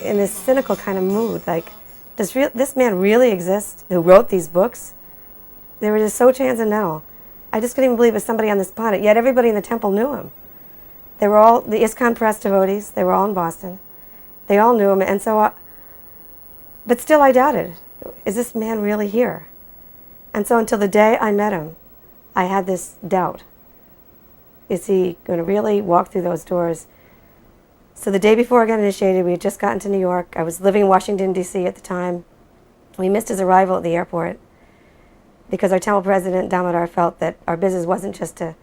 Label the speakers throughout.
Speaker 1: in this cynical kind of mood, like, does this man really exist who wrote these books? They were just so transcendental. I just couldn't even believe it was somebody on this planet, yet everybody in the temple knew him. They were all the ISKCON Press devotees, they were all in Boston. They all knew him, and so, but still I doubted, is this man really here? And so until the day I met him, I had this doubt. Is he going to really walk through those doors? So the day before I got initiated, we had just gotten to New York. I was living in Washington, D.C. at the time. We missed his arrival at the airport because our temple president, Damodar, felt that our business wasn't just to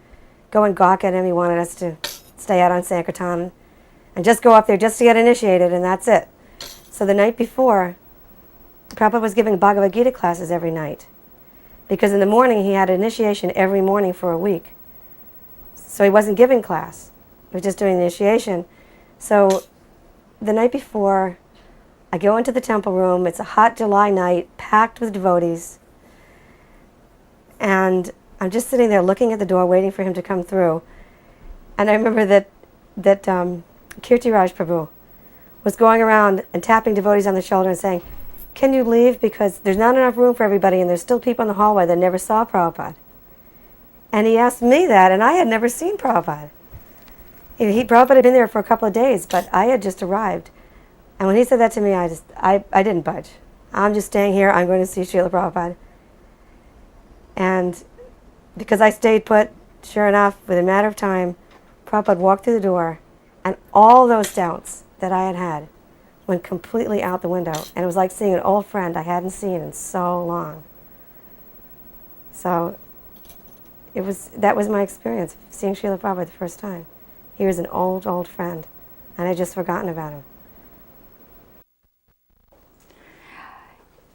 Speaker 1: go and gawk at him. He wanted us to stay out on Sankirtan and just go up there just to get initiated, and that's it. So the night before, Prabhupada was giving Bhagavad Gita classes every night because in the morning he had initiation every morning for a week. So he wasn't giving class. He was just doing the initiation. So the night before, I go into the temple room. It's a hot July night, packed with devotees. And I'm just sitting there looking at the door, waiting for him to come through. And I remember that Kirtiraj Prabhu was going around and tapping devotees on the shoulder and saying, can you leave because there's not enough room for everybody and there's still people in the hallway that never saw Prabhupada. And he asked me that, and I had never seen Prabhupada. Prabhupada had been there for a couple of days, but I had just arrived. And when he said that to me, I didn't budge. I'm just staying here. I'm going to see Srila Prabhupada. And because I stayed put, sure enough, within a matter of time, Prabhupada walked through the door, and all those doubts that I had had went completely out the window. And it was like seeing an old friend I hadn't seen in so long. So that was my experience, seeing Srila Prabhupada the first time. He was an old, old friend, and I'd just forgotten about him.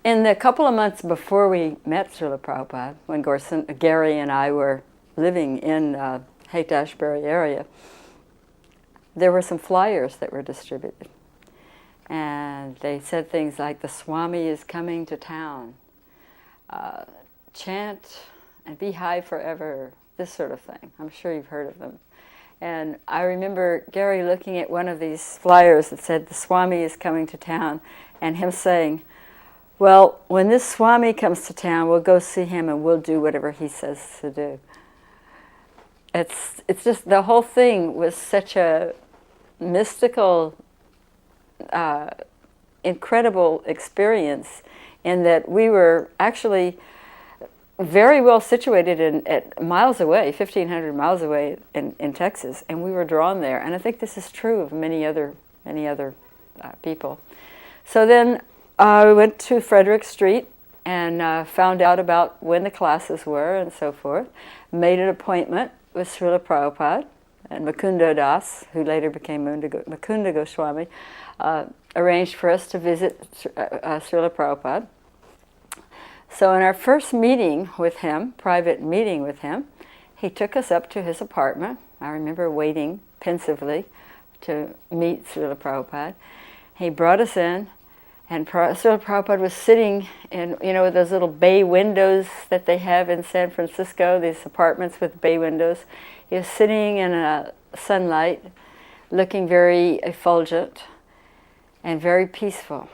Speaker 2: In the couple of months before we met Srila Prabhupada, when Gary and I were living in Haight-Ashbury area, there were some flyers that were distributed. And they said things like, the Swami is coming to town. Chant and be high forever, this sort of thing. I'm sure you've heard of them. And I remember Gary looking at one of these flyers that said, the Swami is coming to town, and him saying, well, when this Swami comes to town, we'll go see him and we'll do whatever he says to do. It's just, the whole thing was such a mystical, incredible experience in that we were actually very well situated at miles away, 1,500 miles away in Texas, and we were drawn there. And I think this is true of many other people. So then we went to Frederick Street and found out about when the classes were and so forth. Made an appointment with Srila Prabhupada and Mukunda Das, who later became Mukunda Goswami, arranged for us to visit Srila Prabhupada. So in our first meeting with him, private meeting with him, he took us up to his apartment. I remember waiting pensively to meet Srila Prabhupada. He brought us in, and Srila Prabhupada was sitting in, those little bay windows that they have in San Francisco, these apartments with bay windows. He was sitting in sunlight, looking very effulgent and very peaceful.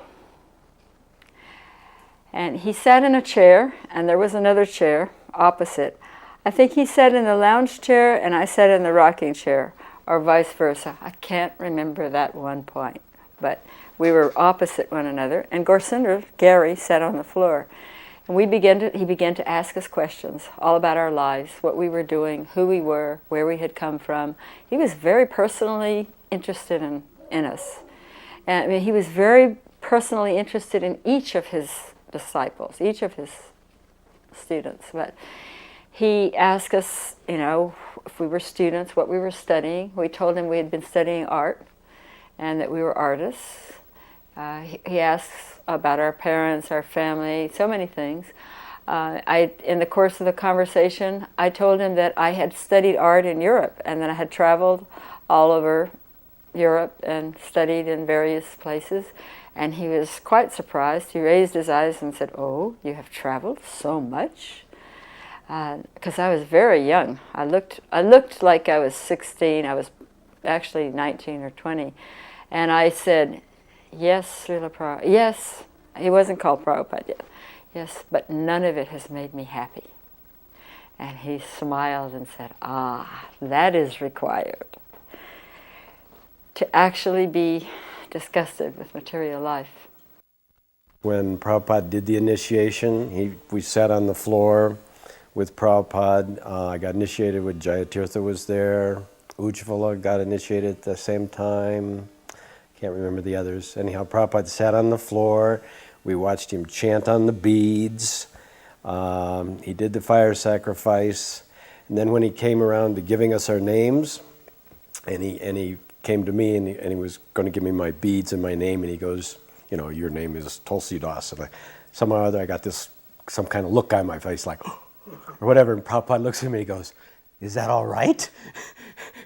Speaker 2: And he sat in a chair, and there was another chair opposite. I think he sat in the lounge chair, and I sat in the rocking chair, or vice versa. I can't remember that one point, but we were opposite one another. And Gary, sat on the floor. And he began to ask us questions all about our lives, what we were doing, who we were, where we had come from. He was very personally interested in us. And I mean, he was very personally interested in each of his disciples, each of his students. But he asked us, if we were students, what we were studying. We told him we had been studying art and that we were artists. He asks about our parents, our family, so many things. In the course of the conversation, I told him that I had studied art in Europe and that I had traveled all over Europe and studied in various places. And he was quite surprised. He raised his eyes and said, "Oh, you have traveled so much?" Because I was very young. I looked like I was 16. I was actually 19 or 20. And I said, yes, Srila Prabhupada, yes, he wasn't called Prabhupada yet. Yes, but none of it has made me happy. And he smiled and said, ah, that is required. To actually be disgusted with material life.
Speaker 3: When Prabhupada did the initiation, we sat on the floor with Prabhupada. I got initiated with Jayatirtha was there. Ujjvala got initiated at the same time. Can't remember the others. Anyhow, Prabhupada sat on the floor. We watched him chant on the beads. He did the fire sacrifice. And then when he came around to giving us our names, and he came to me and he was going to give me my beads and my name, and he goes, you know, your name is Tulsi Dasa. And somehow or other I got some kind of look on my face like, or whatever, and Prabhupada looks at me and he goes, is that all right?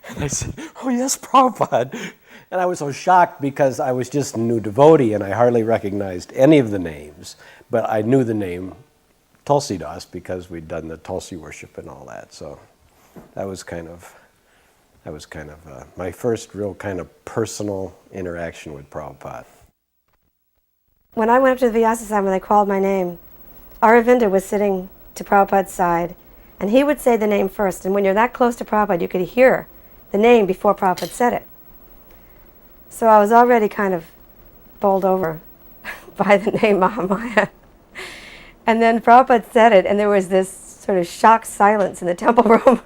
Speaker 3: And I said, oh yes, Prabhupada. And I was so shocked because I was just a new devotee and I hardly recognized any of the names, but I knew the name Tulsi Das because we'd done the Tulsi worship and all that. So that was kind of my first real kind of personal interaction with Prabhupada.
Speaker 1: When I went up to the Vyasa when they called my name, Aravinda was sitting to Prabhupada's side, and he would say the name first. And when you're that close to Prabhupada, you could hear the name before Prabhupada said it. So I was already kind of bowled over by the name Mahamaya. And then Prabhupada said it, and there was this sort of shocked silence in the temple room.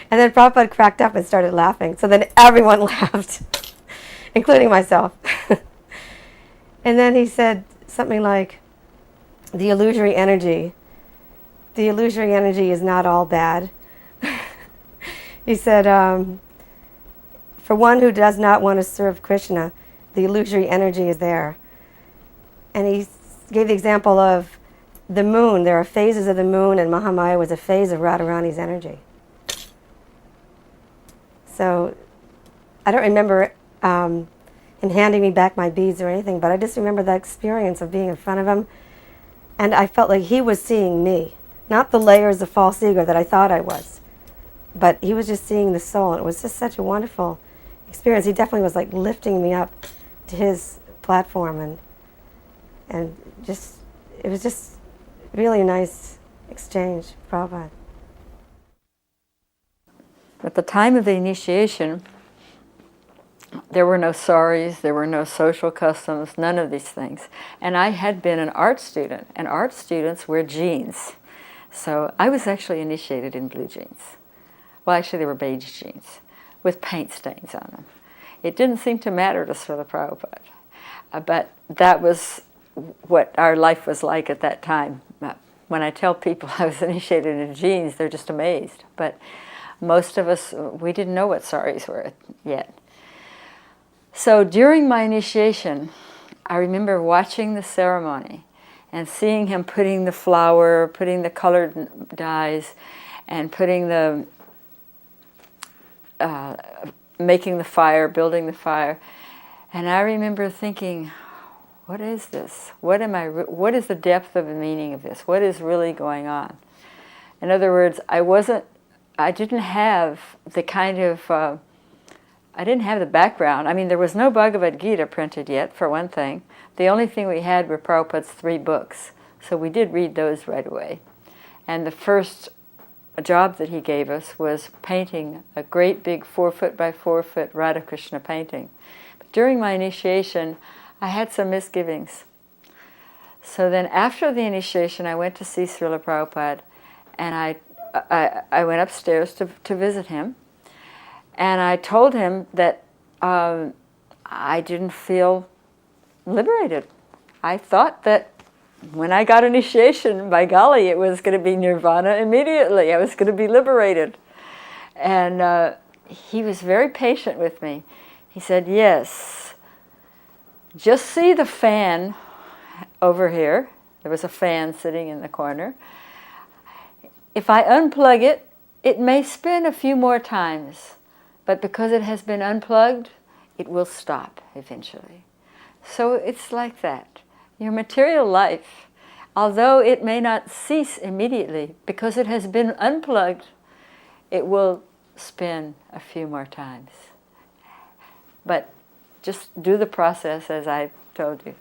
Speaker 1: And then Prabhupada cracked up and started laughing. So then everyone laughed, including myself. And then he said something like, the illusory energy is not all bad. He said, for one who does not want to serve Krishna, the illusory energy is there. And he gave the example of the moon. There are phases of the moon, and Mahamaya was a phase of Radharani's energy. So I don't remember him handing me back my beads or anything, but I just remember that experience of being in front of him, and I felt like he was seeing me, not the layers of false ego that I thought I was, but he was just seeing the soul, and it was just such a wonderful experience. He definitely was like lifting me up to his platform, and just, it was just really a nice exchange, Prabhupada.
Speaker 2: At the time of the initiation, there were no saris, there were no social customs, none of these things. And I had been an art student, and art students wear jeans. So I was actually initiated in blue jeans. Well, actually, they were beige jeans with paint stains on them. It didn't seem to matter to Srila Prabhupada, but that was what our life was like at that time. When I tell people I was initiated in jeans, they're just amazed. But most of us, we didn't know what saris were yet. So during my initiation, I remember watching the ceremony and seeing him putting the flower, putting the colored dyes, and putting the, making the fire, building the fire. And I remember thinking, what is this? What is the depth of the meaning of this? What is really going on? In other words, I didn't have the kind of, I didn't have the background. I mean, there was no Bhagavad Gita printed yet, for one thing. The only thing we had were Prabhupada's 3 books. So we did read those right away. And the first job that he gave us was painting a great big 4-foot by 4-foot Radha Krishna painting. But during my initiation, I had some misgivings. So then after the initiation, I went to see Srila Prabhupada, and I went upstairs to visit him. And I told him that I didn't feel liberated. I thought that when I got initiation, by golly, it was going to be nirvana immediately. I was going to be liberated. And he was very patient with me. He said, yes, just see the fan over here. There was a fan sitting in the corner. If I unplug it, it may spin a few more times. But because it has been unplugged, it will stop eventually. So it's like that. Your material life, although it may not cease immediately, because it has been unplugged, it will spin a few more times. But just do the process as I told you.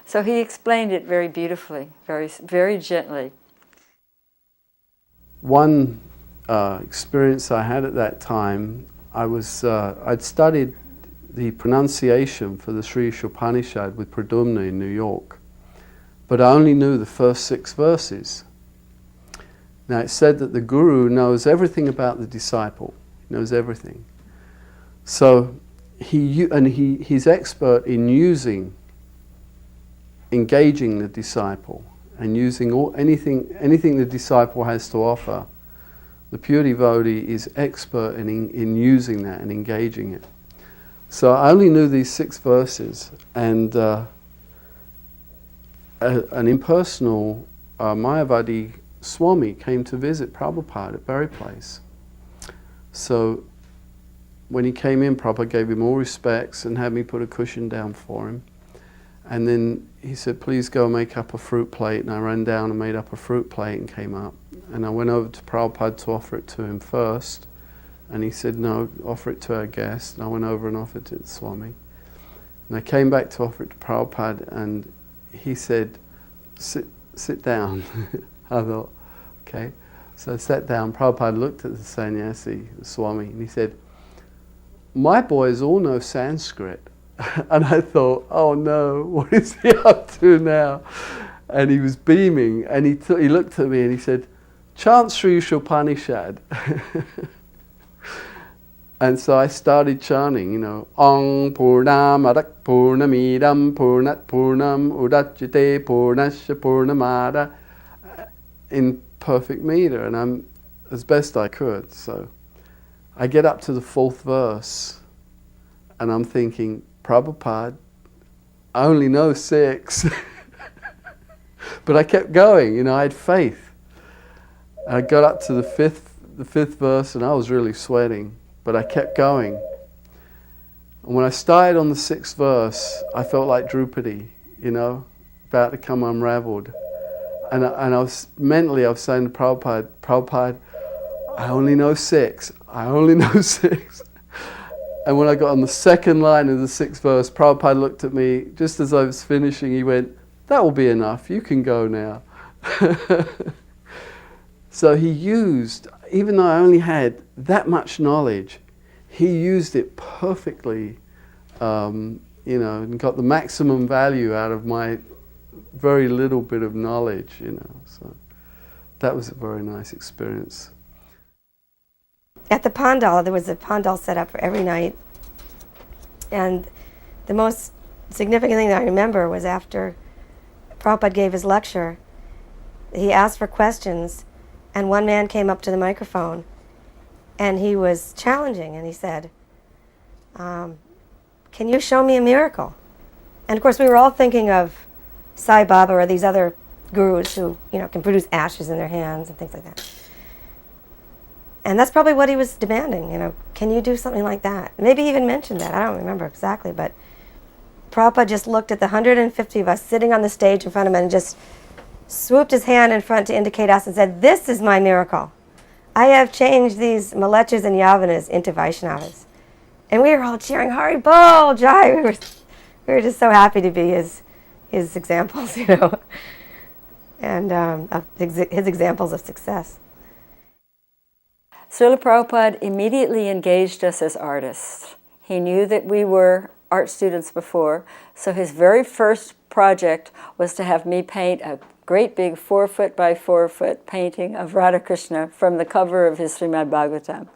Speaker 2: So he explained it very beautifully, very, very gently.
Speaker 4: One experience I had at that time, I'd studied the pronunciation for the Sri Upanishad with Pradumna in New York, but I only knew the first 6 verses. Now it's said that the guru knows everything about the disciple, he knows everything. So he's expert in engaging the disciple and using anything the disciple has to offer. The pure devotee is expert in using that and engaging it. So I only knew these 6 verses, and an impersonal Mayavadi Swami came to visit Prabhupada at Berry Place. So when he came in, Prabhupada gave him all respects and had me put a cushion down for him. And then he said, please go make up a fruit plate. And I ran down and made up a fruit plate and came up. And I went over to Prabhupada to offer it to him first. And he said, no, offer it to our guest. And I went over and offered it to the Swami. And I came back to offer it to Prabhupada, and he said, sit down. I thought, okay. So I sat down. Prabhupada looked at the sannyasi, the Swami, and he said, my boys all know Sanskrit. And I thought, oh no, what is he up to now? And he was beaming, and he looked at me and he said, chant Sri Upanishad. And so I started chanting, Ong Purnam Adak Purnamidam Purnat Purnam Udachyate Purnasya Purnamada, in perfect meter, and I'm as best I could. So I get up to the 4th verse, and I'm thinking, Prabhupada, I only know 6. But I kept going, I had faith. And I got up to the fifth verse, and I was really sweating, but I kept going. And when I started on the 6th verse, I felt like Drupadi, about to come unraveled. And I was saying to Prabhupada, Prabhupada, I only know 6. I only know 6. And when I got on the 2nd line of the 6th verse, Prabhupada looked at me just as I was finishing. He went, that will be enough. You can go now. So he used, even though I only had that much knowledge, he used it perfectly, and got the maximum value out of my very little bit of knowledge, So that was a very nice experience.
Speaker 1: At the pandal, there was a pandal set up for every night. And the most significant thing that I remember was after Prabhupada gave his lecture, he asked for questions, and one man came up to the microphone, and he was challenging, and he said, can you show me a miracle? And of course, we were all thinking of Sai Baba or these other gurus who, can produce ashes in their hands and things like that. And that's probably what he was demanding, can you do something like that? Maybe he even mentioned that, I don't remember exactly, but Prabhupada just looked at the 150 of us sitting on the stage in front of him and just swooped his hand in front to indicate us and said, this is my miracle. I have changed these Malechas and Yavanas into Vaishnavas. And we were all cheering, Hari Bol, Jai. We were just so happy to be his examples, and his examples of success.
Speaker 2: Srila Prabhupada immediately engaged us as artists. He knew that we were art students before, so his very first project was to have me paint a great big 4-foot by 4-foot painting of Radha Krishna from the cover of his Srimad Bhagavatam.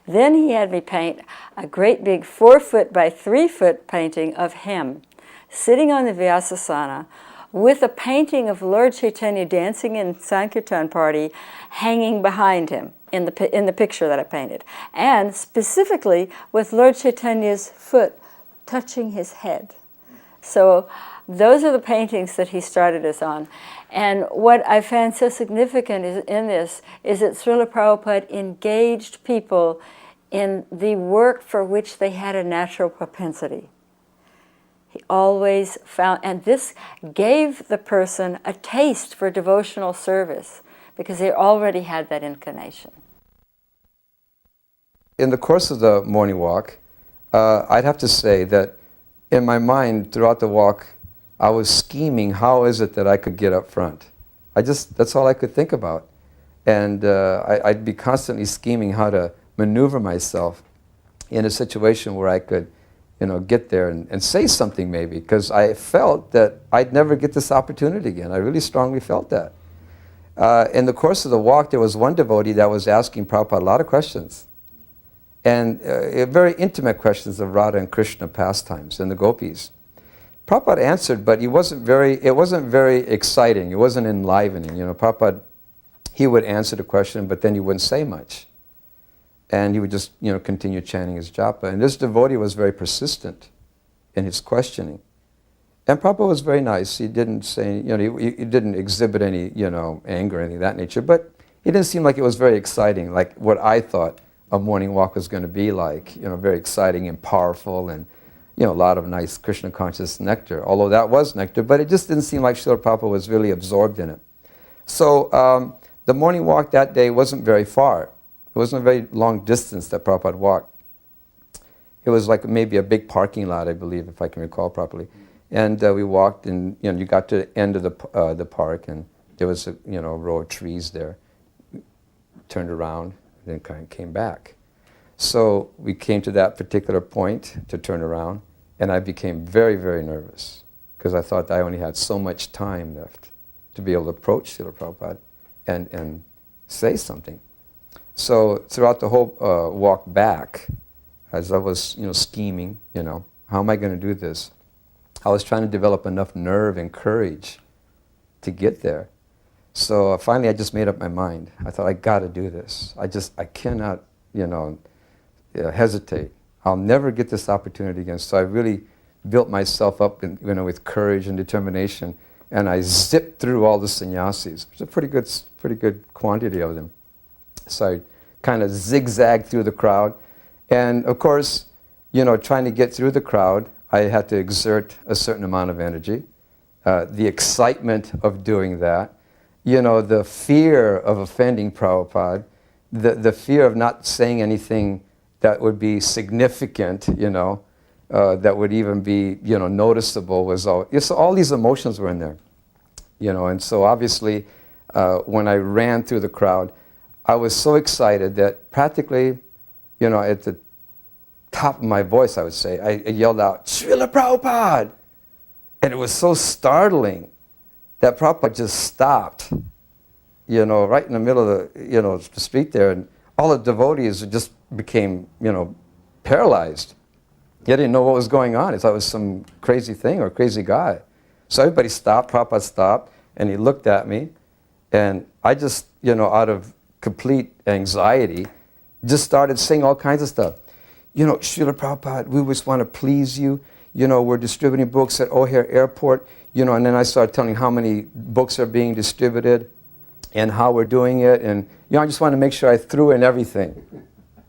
Speaker 2: Then he had me paint a great big 4-foot by 3-foot painting of him, sitting on the Vyasasana, with a painting of Lord Chaitanya dancing in Sankirtan party hanging behind him in the picture that I painted, and specifically with Lord Chaitanya's foot touching his head. So those are the paintings that he started us on. And what I found so significant in this is that Srila Prabhupada engaged people in the work for which they had a natural propensity. He always found, and this gave the person a taste for devotional service because they already had that inclination.
Speaker 5: In the course of the morning walk, I'd have to say that in my mind throughout the walk, I was scheming, how is it that I could get up front? That's all I could think about. And I'd be constantly scheming how to maneuver myself in a situation where I could, get there and say something maybe, because I felt that I'd never get this opportunity again. I really strongly felt that. In the course of the walk, there was one devotee that was asking Prabhupada a lot of questions. And very intimate questions of Radha and Krishna pastimes and the gopis. Prabhupada answered, but it wasn't very exciting. It wasn't enlivening. Prabhupada, he would answer the question, but then he wouldn't say much. And he would just, continue chanting his japa. And this devotee was very persistent in his questioning. And Prabhupada was very nice. He didn't say, he didn't exhibit any, anger or anything of that nature. But it didn't seem like it was very exciting, like what I thought a morning walk was going to be like, very exciting and powerful and, a lot of nice Krishna conscious nectar. Although that was nectar, but it just didn't seem like Srila Prabhupada was really absorbed in it. So the morning walk that day wasn't very far. It wasn't a very long distance that Prabhupada walked. It was like maybe a big parking lot, I believe, if I can recall properly. And we walked, and you got to the end of the park, and there was a row of trees there. Turned around, and then kind of came back. So we came to that particular point to turn around, and I became very, very nervous because I thought I only had so much time left to be able to approach Srila Prabhupada and say something. So throughout the whole walk back, as I was scheming, how am I going to do this? I was trying to develop enough nerve and courage to get there. So finally I just made up my mind. I thought, I got to do this. I cannot, hesitate. I'll never get this opportunity again. So I really built myself up with courage and determination, and I zipped through all the sannyasis. There's a pretty good quantity of them. So I kind of zigzagged through the crowd. And of course, trying to get through the crowd, I had to exert a certain amount of energy. The excitement of doing that, the fear of offending Prabhupada, the fear of not saying anything that would be significant, that would even be, noticeable was all. So all these emotions were in there, and so obviously when I ran through the crowd, I was so excited that practically, at the top of my voice, I would say, I yelled out, "Srila Prabhupada!" And it was so startling that Prabhupada just stopped, right in the middle of the street there, and all the devotees just became, paralyzed. They didn't know what was going on. They thought it was some crazy thing or crazy guy. So everybody stopped, Prabhupada stopped, and he looked at me, and I just, out of complete anxiety, just started saying all kinds of stuff. Srila Prabhupada, we just want to please you. We're distributing books at O'Hare Airport. And then I started telling how many books are being distributed and how we're doing it. And, I just wanted to make sure I threw in everything.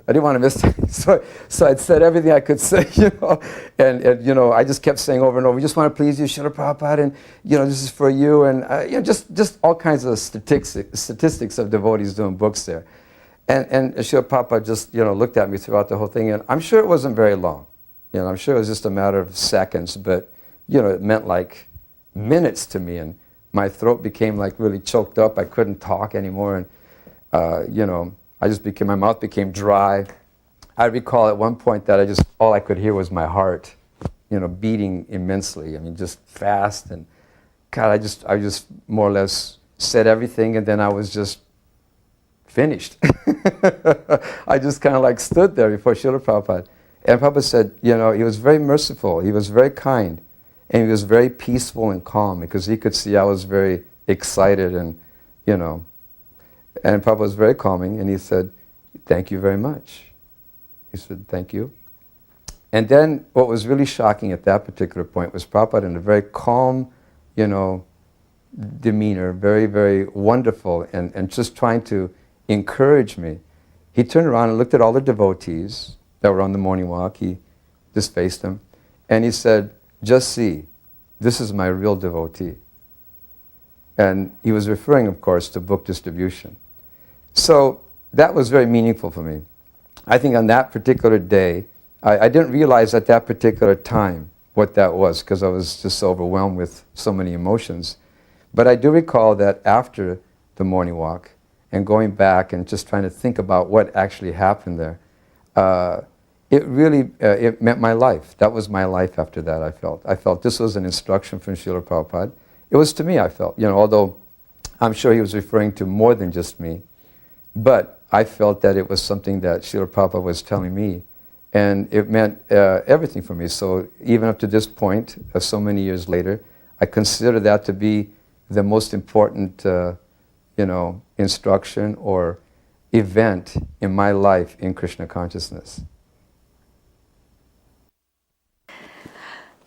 Speaker 5: I didn't want to miss anything. So I'd said everything I could say, And I just kept saying over and over, we just want to please you, Srila Prabhupada, and, this is for you. And, just all kinds of statistics of devotees doing books there. And Srila Prabhupada just, looked at me throughout the whole thing. And I'm sure it wasn't very long. I'm sure it was just a matter of seconds, but, it meant like minutes to me. And my throat became like really choked up. I couldn't talk anymore. And, my mouth became dry. I recall at one point that all I could hear was my heart, beating immensely. I mean, just fast. And God, I just more or less said everything, and then I was just finished. I just kind of like stood there before Srila Prabhupada. And Prabhupada said, he was very merciful, he was very kind, and he was very peaceful and calm because he could see I was very excited and, and Prabhupada was very calming, and he said, "Thank you very much." He said, "Thank you." And then what was really shocking at that particular point was Prabhupada in a very calm, demeanor, very, very wonderful, and just trying to encourage me. He turned around and looked at all the devotees that were on the morning walk. He just faced them, and he said, "Just see, this is my real devotee." And he was referring, of course, to book distribution. So that was very meaningful for me. I think on that particular day, I didn't realize at that particular time what that was because I was just overwhelmed with so many emotions. But I do recall that after the morning walk and going back and just trying to think about what actually happened there, it really, it meant my life. That was my life after that, I felt. I felt this was an instruction from Srila Prabhupada. It was to me, I felt, although I'm sure he was referring to more than just me, but I felt that it was something that Srila Prabhupada was telling me, and it meant everything for me. So even up to this point, so many years later, I consider that to be the most important, instruction or event in my life in Krishna consciousness.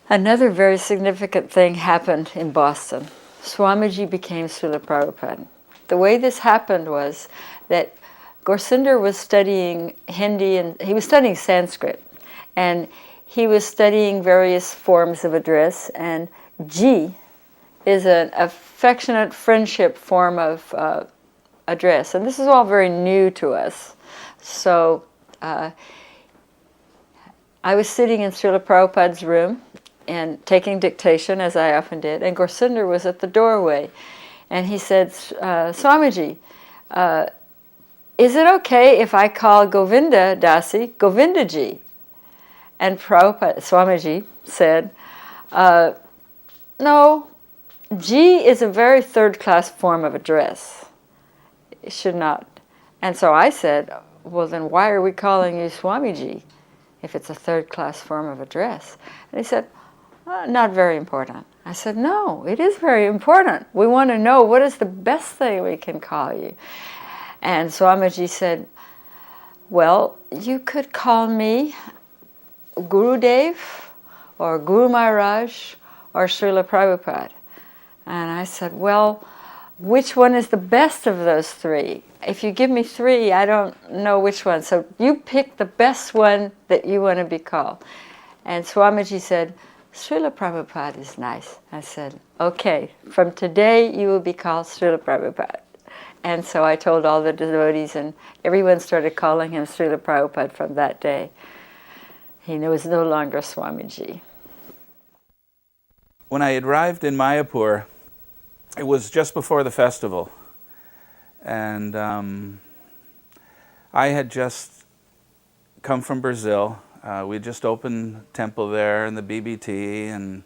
Speaker 2: Another very significant thing happened in Boston. Swamiji became Srila Prabhupada. The way this happened was that Gorsinder was studying Hindi and he was studying Sanskrit, and he was studying various forms of address, and Ji is an affectionate friendship form of address, and this is all very new to us. So I was sitting in Srila Prabhupada's room and taking dictation, as I often did, and Gorsinder was at the doorway, and he said, Swamiji, is it okay if I call Govinda Dasi Govindaji? And Swamiji said, no, Ji is a very third-class form of address. It should not. And so I said, well, then why are we calling you Swamiji if it's a third-class form of address? And he said, not very important. I said, no, it is very important. We want to know what is the best thing we can call you. And Swamiji said, well, you could call me Gurudev or Guru Maharaj or Srila Prabhupada. And I said, well, which one is the best of those three? If you give me three, I don't know which one. So you pick the best one that you want to be called. And Swamiji said, Srila Prabhupada is nice. I said, okay, from today you will be called Srila Prabhupada. And so I told all the devotees, and everyone started calling him Srila Prabhupada from that day. He was no longer Swamiji.
Speaker 6: When I arrived in Mayapur, it was just before the festival. And I had just come from Brazil. We had just opened a temple there in the BBT, and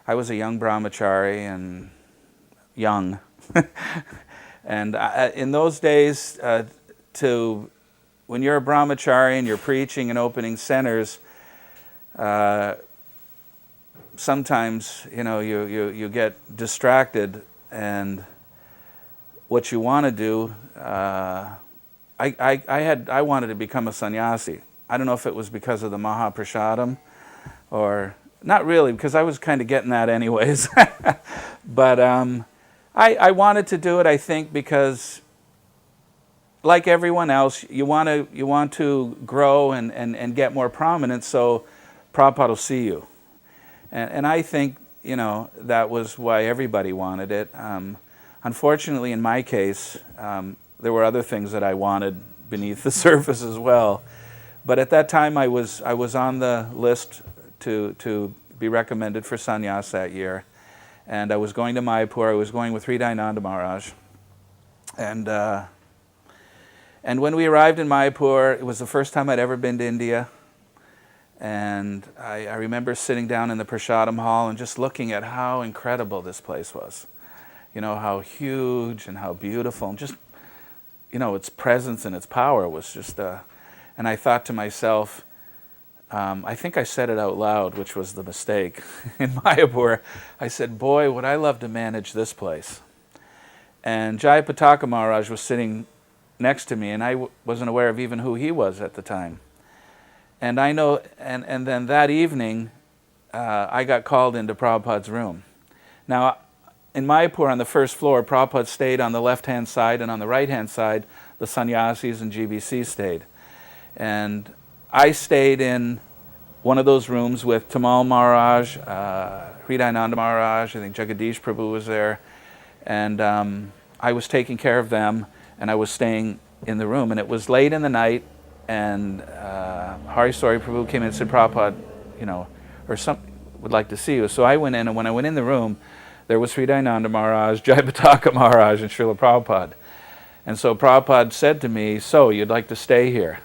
Speaker 6: I was a young brahmachari and young. And in those days, when you're a brahmachari and you're preaching and opening centers, sometimes you get distracted, and what you want to do, I wanted to become a sannyasi. I don't know if it was because of the Mahaprasadam, or not really, because I was kind of getting that anyways. But I wanted to do it, I think, because like everyone else, you want to grow and get more prominence, so Prabhupada will see you. And I think, that was why everybody wanted it. Unfortunately, in my case, there were other things that I wanted beneath the surface as well. But at that time, I was on the list to be recommended for sannyas that year. And I was going to Mayapur. I was going with Hridayananda Maharaj. And when we arrived in Mayapur, it was the first time I'd ever been to India. And I remember sitting down in the Prasadam hall and just looking at how incredible this place was. How huge and how beautiful, and just, its presence and its power was just, and I thought to myself, I think I said it out loud, which was the mistake in Mayapur. I said, boy, would I love to manage this place. And Jayapataka Maharaj was sitting next to me, and I wasn't aware of even who he was at the time. And I know, and then that evening, I got called into Prabhupada's room. Now, in Mayapur, on the first floor, Prabhupada stayed on the left-hand side, and on the right-hand side, the sannyasis and GBC stayed. And I stayed in one of those rooms with Tamal Maharaj, Hridayananda Maharaj, I think Jagadish Prabhu was there, and I was taking care of them, and I was staying in the room. And it was late in the night, and Hari Sori Prabhu came in and said, Prabhupada, would like to see you. So I went in, and when I went in the room, there was Hridayananda Maharaj, Jayapataka Maharaj, and Srila Prabhupada. And so Prabhupada said to me, so you'd like to stay here?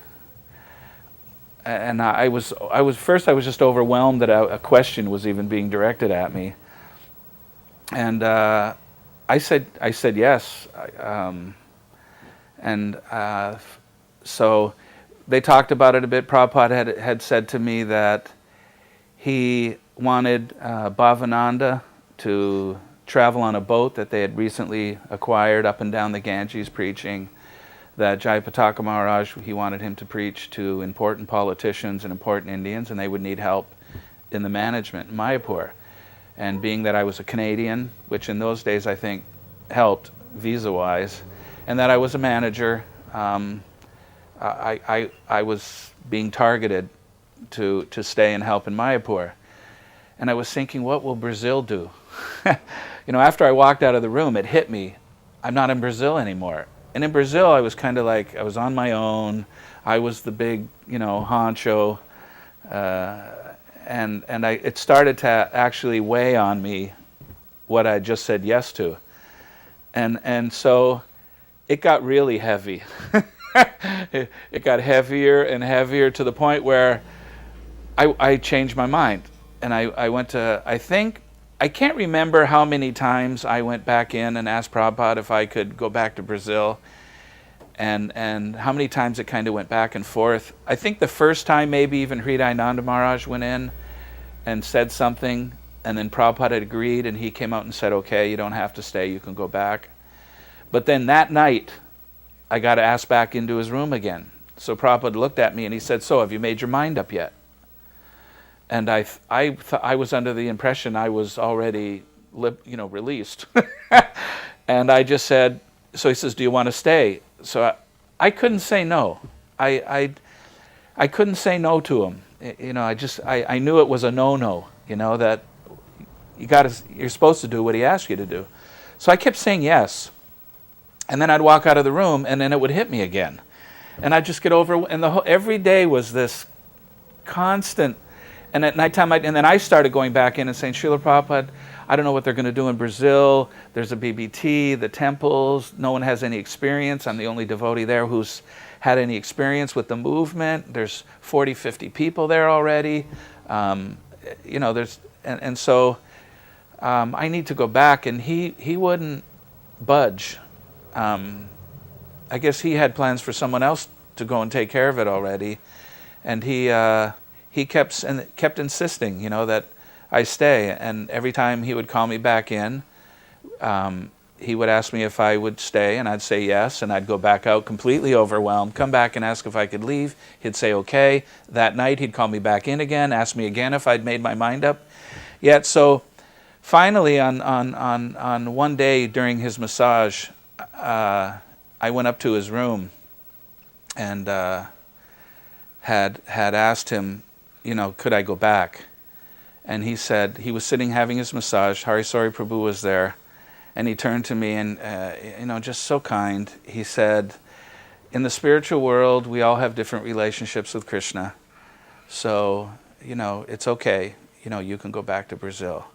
Speaker 6: And I was just overwhelmed that a question was even being directed at me. And I said yes. So they talked about it a bit. Prabhupada had said to me that he wanted Bhavananda to travel on a boat that they had recently acquired up and down the Ganges preaching, that Jayapataka Maharaj, he wanted him to preach to important politicians and important Indians, and they would need help in the management in Mayapur. And being that I was a Canadian, which in those days I think helped visa-wise, and that I was a manager, I was being targeted to stay and help in Mayapur. And I was thinking, what will Brazil do? After I walked out of the room, it hit me, I'm not in Brazil anymore. And in Brazil, I was kind of like, I was on my own. I was the big, honcho. It started to actually weigh on me what I just said yes to. And so it got really heavy. It got heavier and heavier to the point where I changed my mind. And I went to, I can't remember how many times I went back in and asked Prabhupada if I could go back to Brazil, and how many times it kind of went back and forth. I think the first time maybe even Hridayananda Maharaj went in and said something, and then Prabhupada had agreed, and he came out and said, okay, you don't have to stay, you can go back. But then that night, I got asked back into his room again. So Prabhupada looked at me and he said, so have you made your mind up yet? And I was under the impression I was already, released. And I just said, so he says, do you want to stay? So I couldn't say no. I couldn't say no to him. I knew it was a no-no, that you're supposed to do what he asked you to do. So I kept saying yes. And then I'd walk out of the room and then it would hit me again. And I'd just get over, and every day was this constant. And at nighttime, and then I started going back in and saying, Srila Prabhupada, I don't know what they're going to do in Brazil. There's a BBT, the temples. No one has any experience. I'm the only devotee there who's had any experience with the movement. There's 40, 50 people there already. So I need to go back. And he wouldn't budge. I guess he had plans for someone else to go and take care of it already. And he kept insisting, that I stay. And every time he would call me back in, he would ask me if I would stay, and I'd say yes, and I'd go back out completely overwhelmed, come back and ask if I could leave. He'd say okay. That night he'd call me back in again, ask me again if I'd made my mind up yet. So finally on one day during his massage, I went up to his room and had asked him, could I go back? And he said, he was sitting having his massage, Harisori Prabhu was there, and he turned to me and, just so kind, he said, in the spiritual world, we all have different relationships with Krishna, so, it's okay, you can go back to Brazil.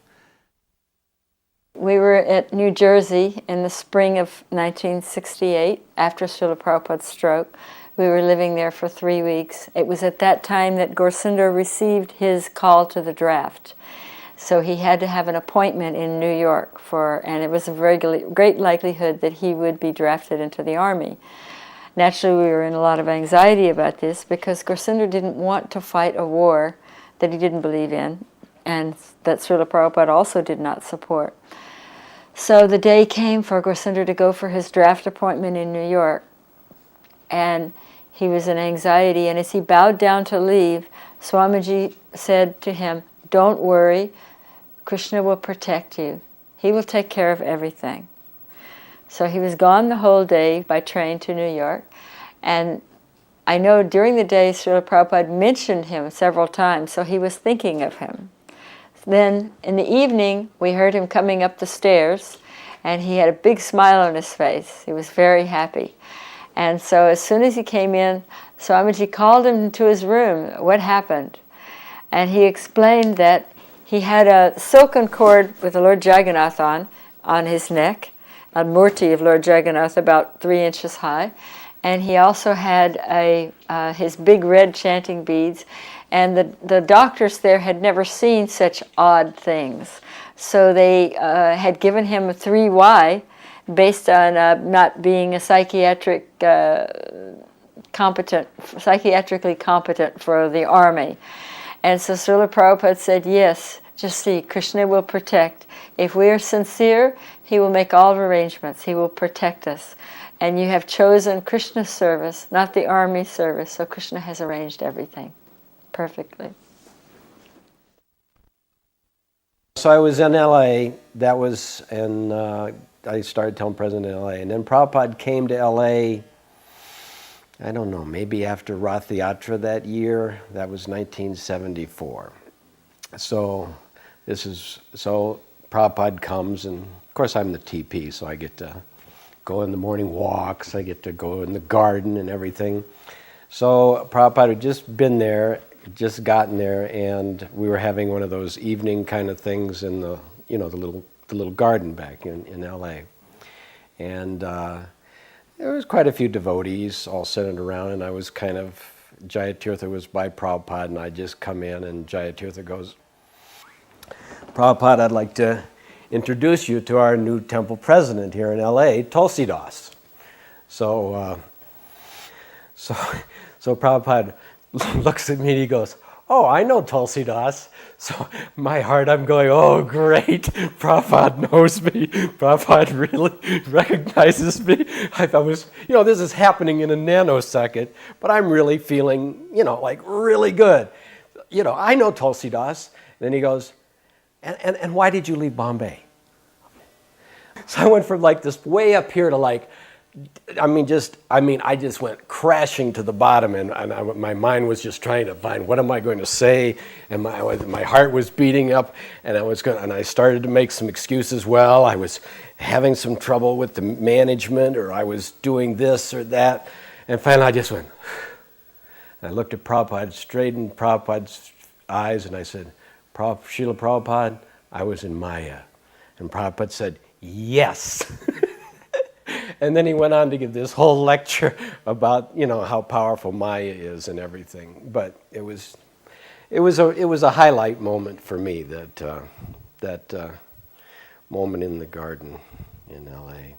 Speaker 2: We were at New Jersey in the spring of 1968, after Srila Prabhupada's stroke. We were living there for 3 weeks. It was at that time that Gaurasundar received his call to the draft. So he had to have an appointment in New York and it was a very great likelihood that he would be drafted into the army. Naturally, we were in a lot of anxiety about this because Gaurasundar didn't want to fight a war that he didn't believe in and that Srila Prabhupada also did not support. So the day came for Gaurasundar to go for his draft appointment in New York. And he was in anxiety, and as he bowed down to leave, Swamiji said to him, don't worry, Krishna will protect you. He will take care of everything. So he was gone the whole day by train to New York, and I know during the day Srila Prabhupada mentioned him several times, so he was thinking of him. Then in the evening, we heard him coming up the stairs, and he had a big smile on his face. He was very happy. And so as soon as he came in, Swamiji called him to his room. What happened? And he explained that He had a silken cord with the Lord Jagannath on his neck, a murti of Lord Jagannath about 3 inches high. And he also had his big red chanting beads. And the doctors there had never seen such odd things. So they had given him a 3Y based on not being a psychiatrically competent for the army. And so Srila Prabhupada said, yes, just see, Krishna will protect. If we are sincere, he will make all arrangements. He will protect us. And you have chosen Krishna's service, not the army service, so Krishna has arranged everything perfectly.
Speaker 3: So I was in LA, that was, and I started telling President in LA. And then Prabhupada came to LA, I don't know, maybe after Rath Yatra that year. That was 1974. So Prabhupada comes, and of course I'm the TP, so I get to go in the morning walks, I get to go in the garden and everything. So Prabhupada had just been there, just gotten there, and we were having one of those evening kind of things in the, you know, the little garden back in LA. And there was quite a few devotees all sitting around, and I was kind of, Jayatirtha was by Prabhupada, and I just come in, and Jayatirtha goes, Prabhupada, I'd like to introduce you to our new temple president here in LA, Tulsidas. So Prabhupada looks at me and he goes, oh, I know Tulsidas. So my heart, I'm going, oh, great. Prabhupada knows me. Prabhupada really recognizes me. I was, you know, this is happening in a nanosecond, but I'm really feeling, you know, like really good. You know, I know Tulsidas. And then he goes, and why did you leave Bombay? So I went from like this way up here to like, I just went crashing to the bottom, and my mind was just trying to find, what am I going to say? And my heart was beating up, and I started to make some excuses. Well, I was having some trouble with the management, or I was doing this or that. And finally I just went, and I looked at Prabhupada, straight in Prabhupada's eyes, and I said, Srila Prabhupada, I was in Maya. And Prabhupada said, yes. And then he went on to give this whole lecture about, you know, how powerful Maya is and everything. But it was a highlight moment for me, that moment in the garden in L.A.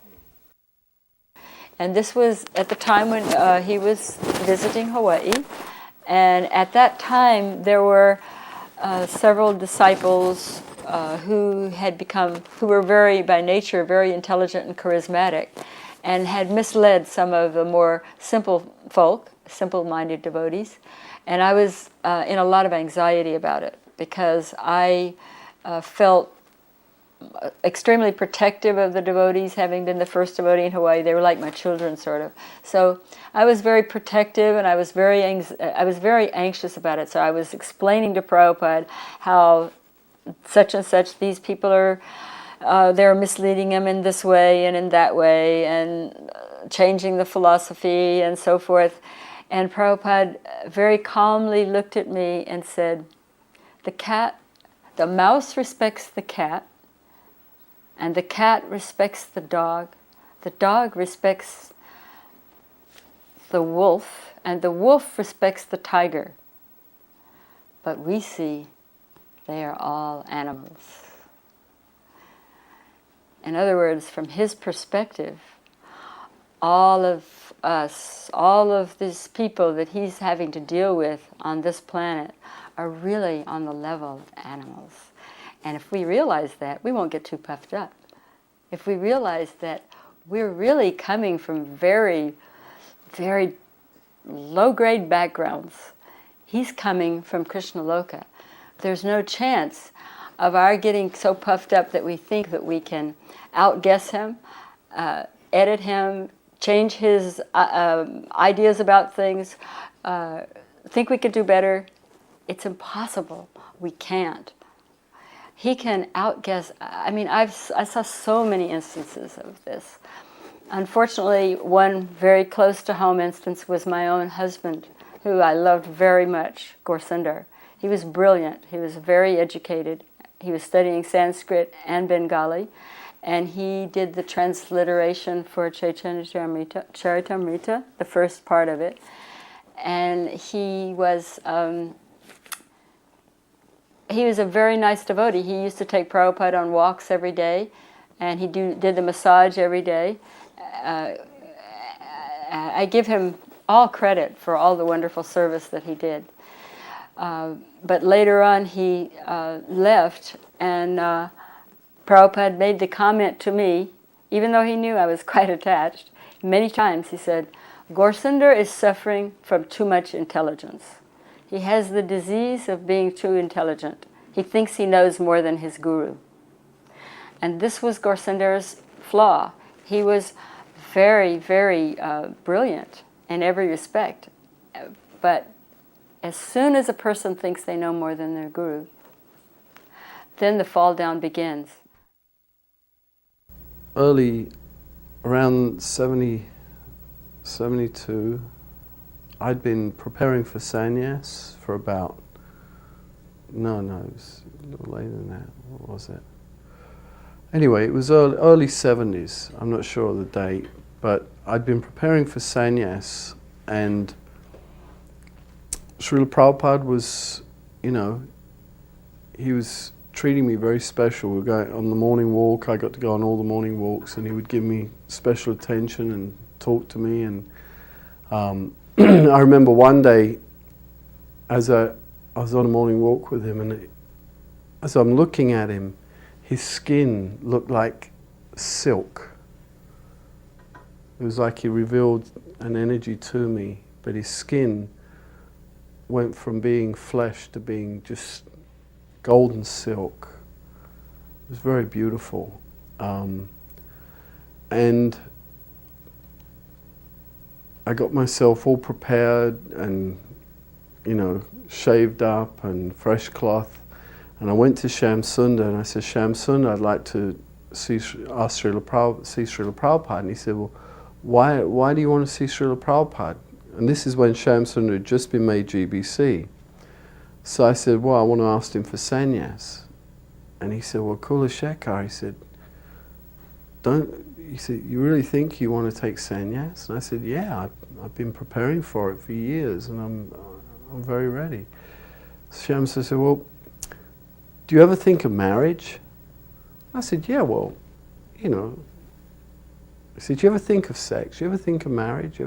Speaker 2: And this was at the time when he was visiting Hawaii. And at that time, there were several disciples who were by nature, very intelligent and charismatic, and had misled some of the more simple folk, simple-minded devotees. And I was in a lot of anxiety about it, because I felt extremely protective of the devotees, having been the first devotee in Hawaii. They were like my children, sort of. So I was very protective, and I was very anxious about it. So I was explaining to Prabhupada how such and such, these people are, they're misleading him in this way and in that way, and changing the philosophy and so forth. And Prabhupada very calmly looked at me and said, the mouse respects the cat, and the cat respects the dog respects the wolf, and the wolf respects the tiger. But we see they are all animals. In other words, from his perspective, all of us, all of these people that he's having to deal with on this planet are really on the level of animals. And if we realize that, we won't get too puffed up. If we realize that we're really coming from very, very low-grade backgrounds, he's coming from Krishna Loka. There's no chance of our getting so puffed up that we think that we can outguess him, edit him, change his ideas about things, think we could do better. It's impossible. We can't. He can outguess. I mean, I saw so many instances of this. Unfortunately, one very close to home instance was my own husband, who I loved very much, Gorsundar. He was brilliant. He was very educated, He was studying Sanskrit and Bengali, and he did the transliteration for Chaitanya Charitamrita, the first part of it. And he was a very nice devotee. He used to take Prabhupada on walks every day, and he did the massage every day. I give him all credit for all the wonderful service that he did. But later on he left, and Prabhupada made the comment to me, even though he knew I was quite attached, many times he said, Gorsinder is suffering from too much intelligence. He has the disease of being too intelligent. He thinks he knows more than his guru. And this was Gorsinder's flaw. He was very, very brilliant in every respect. But as soon as a person thinks they know more than their guru, then the fall down begins.
Speaker 4: Early, around 72, I'd been preparing for sannyas for about, it was a little later than that. What was it? Anyway, it was early 70s. I'm not sure of the date, but I'd been preparing for sannyas, and Srila Prabhupada was, he was treating me very special. We were going on the morning walk. I got to go on all the morning walks, and he would give me special attention and talk to me. And I remember one day, as I was on a morning walk with him, and as I'm looking at him, his skin looked like silk. It was like he revealed an energy to me, but his skin went from being flesh to being just golden silk. It was very beautiful. And I got myself all prepared and, shaved up and fresh cloth. And I went to Shyam Sundar and I said, Shyam Sundar, I'd like to see Srila Prabhupada. And he said, well, why do you want to see Srila Prabhupada? And this is when Shyam Sundar had just been made GBC. So I said, well, I want to ask him for sannyas. And he said, well, Kulashekhar, he said, you really think you want to take sannyas? And I said, yeah, I've been preparing for it for years, and I'm very ready. So Shyam Sundar said, well, do you ever think of marriage? I said, yeah, well, He said, do you ever think of sex? Do you ever think of marriage?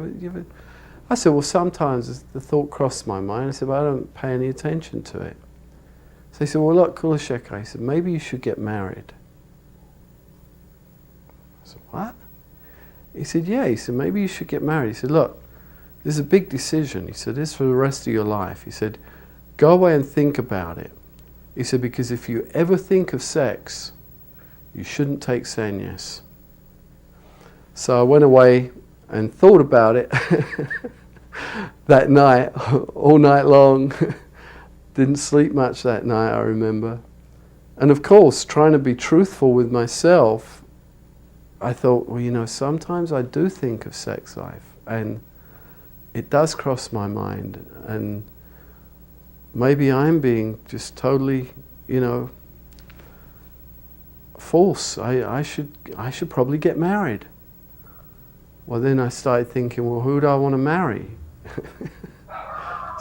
Speaker 4: I said, well, sometimes the thought crossed my mind. I said, but I don't pay any attention to it. So he said, well, look, Kulashekhar, he said, maybe you should get married. I said, what? He said, yeah. He said, maybe you should get married. He said, look, this is a big decision. He said, this is for the rest of your life. He said, go away and think about it. He said, because if you ever think of sex, you shouldn't take sannyas. So I went away and thought about it that night, all night long. Didn't sleep much that night, I remember. And of course, trying to be truthful with myself, I thought, well, sometimes I do think of sex life, and it does cross my mind, and maybe I'm being just totally, false. I should probably get married. Well, then I started thinking, well, who do I want to marry?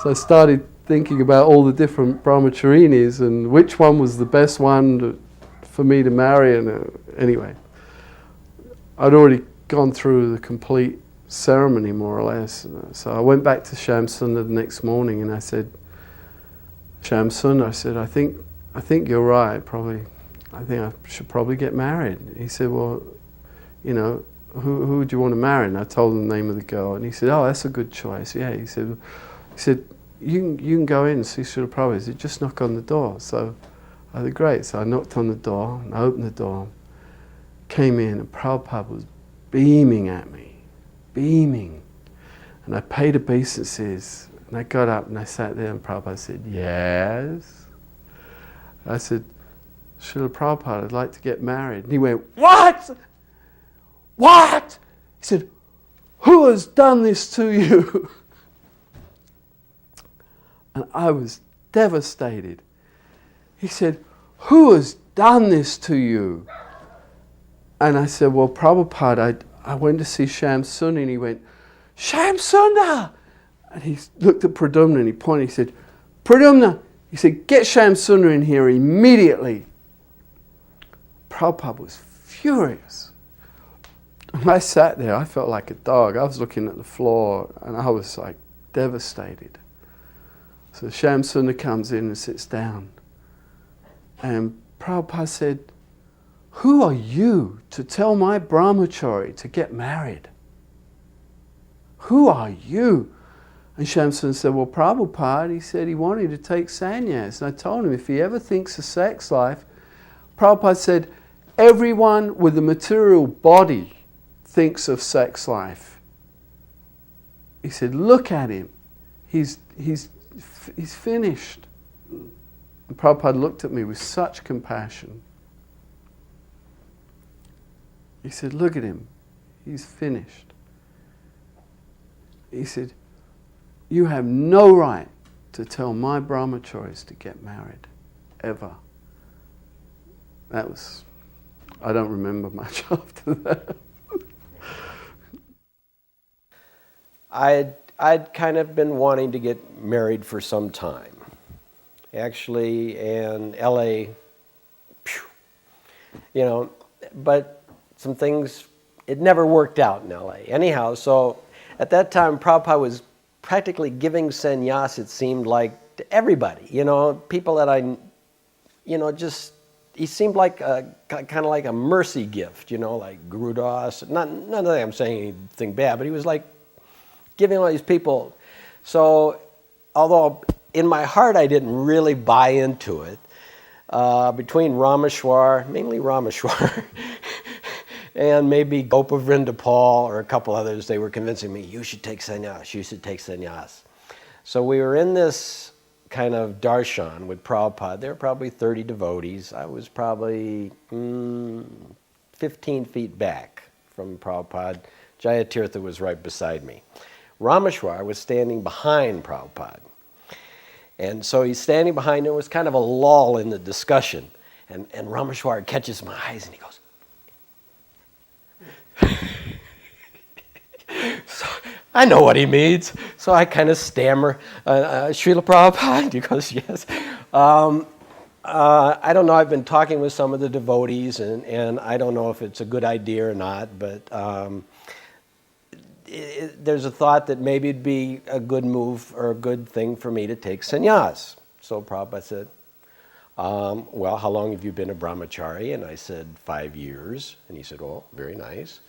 Speaker 4: So I started thinking about all the different brahmacharinis and which one was the best one for me to marry. And anyway, I'd already gone through the complete ceremony, more or less. So I went back to Shyam Sundar the next morning and I said, Shyam Sundar, I said, I think you're right, probably. I think I should probably get married. He said, well, who would you want to marry? And I told him the name of the girl, and he said, oh, that's a good choice. Yeah, he said, you can go in and see Srila Prabhupada. He said, just knock on the door. So I said, great. So I knocked on the door, and I opened the door, came in, and Prabhupada was beaming at me, beaming. And I paid obeisances, and I got up and I sat there, and Prabhupada said, yes. I said, Srila Prabhupada, I'd like to get married. And he went, what? What? He said, who has done this to you? And I was devastated. He said, who has done this to you? And I said, well, Prabhupada, I went to see Shyam Sundar, and he went, Shyam Sundar! And he looked at Pradumna and he pointed, he said, Pradumna, he said, get Shyam Sundar in here immediately. Prabhupada was furious. And I sat there, I felt like a dog. I was looking at the floor and I was like devastated. So Shyam Sundar comes in and sits down. And Prabhupada said, who are you to tell my brahmachari to get married? Who are you? And Shyam Sundar said, well, Prabhupada, he said he wanted to take sannyas. And I told him if he ever thinks of sex life, Prabhupada said, everyone with a material body thinks of sex life. He said, look at him. He's finished. And Prabhupada looked at me with such compassion. He said, look at him. He's finished. He said, you have no right to tell my brahmacharis to get married, ever. That was, I don't remember much after that.
Speaker 3: I'd kind of been wanting to get married for some time. Actually, in LA, you know, but some things, it never worked out in LA. Anyhow, so at that time, Prabhupada was practically giving sannyas, it seemed like, to everybody. You know, people that I, you know, just, he seemed like kind of like a mercy gift, you know, like Guru Das. None of that I'm saying anything bad, but he was like giving all these people. So, although in my heart I didn't really buy into it, between Rameshwar, mainly Rameshwar, and maybe Gopa Vrindapal or a couple others, they were convincing me, you should take sannyas, you should take sannyas. So we were in this kind of darshan with Prabhupada. There were probably 30 devotees. I was probably 15 feet back from Prabhupada. Jayatirtha was right beside me. Rameshwar was standing behind Prabhupada. And so he's standing behind, there was kind of a lull in the discussion. And Rameshwar catches my eyes and he goes, so I know what he means. So I kind of stammer, Srila Prabhupada? He goes, yes. I don't know, I've been talking with some of the devotees and I don't know if it's a good idea or not, but there's a thought that maybe it'd be a good move or a good thing for me to take sannyas. So Prabhupada said, well, how long have you been a brahmachari? And I said, 5 years. And he said, oh, very nice.